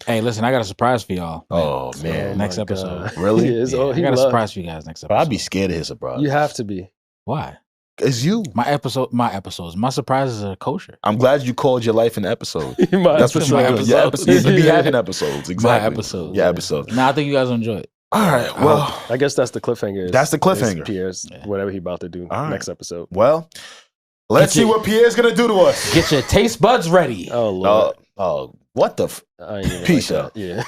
Hey, listen, I got a surprise for y'all. Oh, man. Next episode. Really? I got a surprise for you guys next episode. But I'd be scared to hit surprise. You have to be. Why? It's you. My episodes. My surprises are kosher. I'm glad you called your life an episode. That's what my episodes. You be having episodes. Exactly. My episodes. Yeah, episodes. Nah, I think you guys will enjoy it. All right. Well, I guess that's the cliffhanger. That's the cliffhanger. Pierre's whatever he about to do next episode. Well, let's see what Pierre's gonna do to us. Get your taste buds ready. Oh Lord. What the? Peace out. Yeah.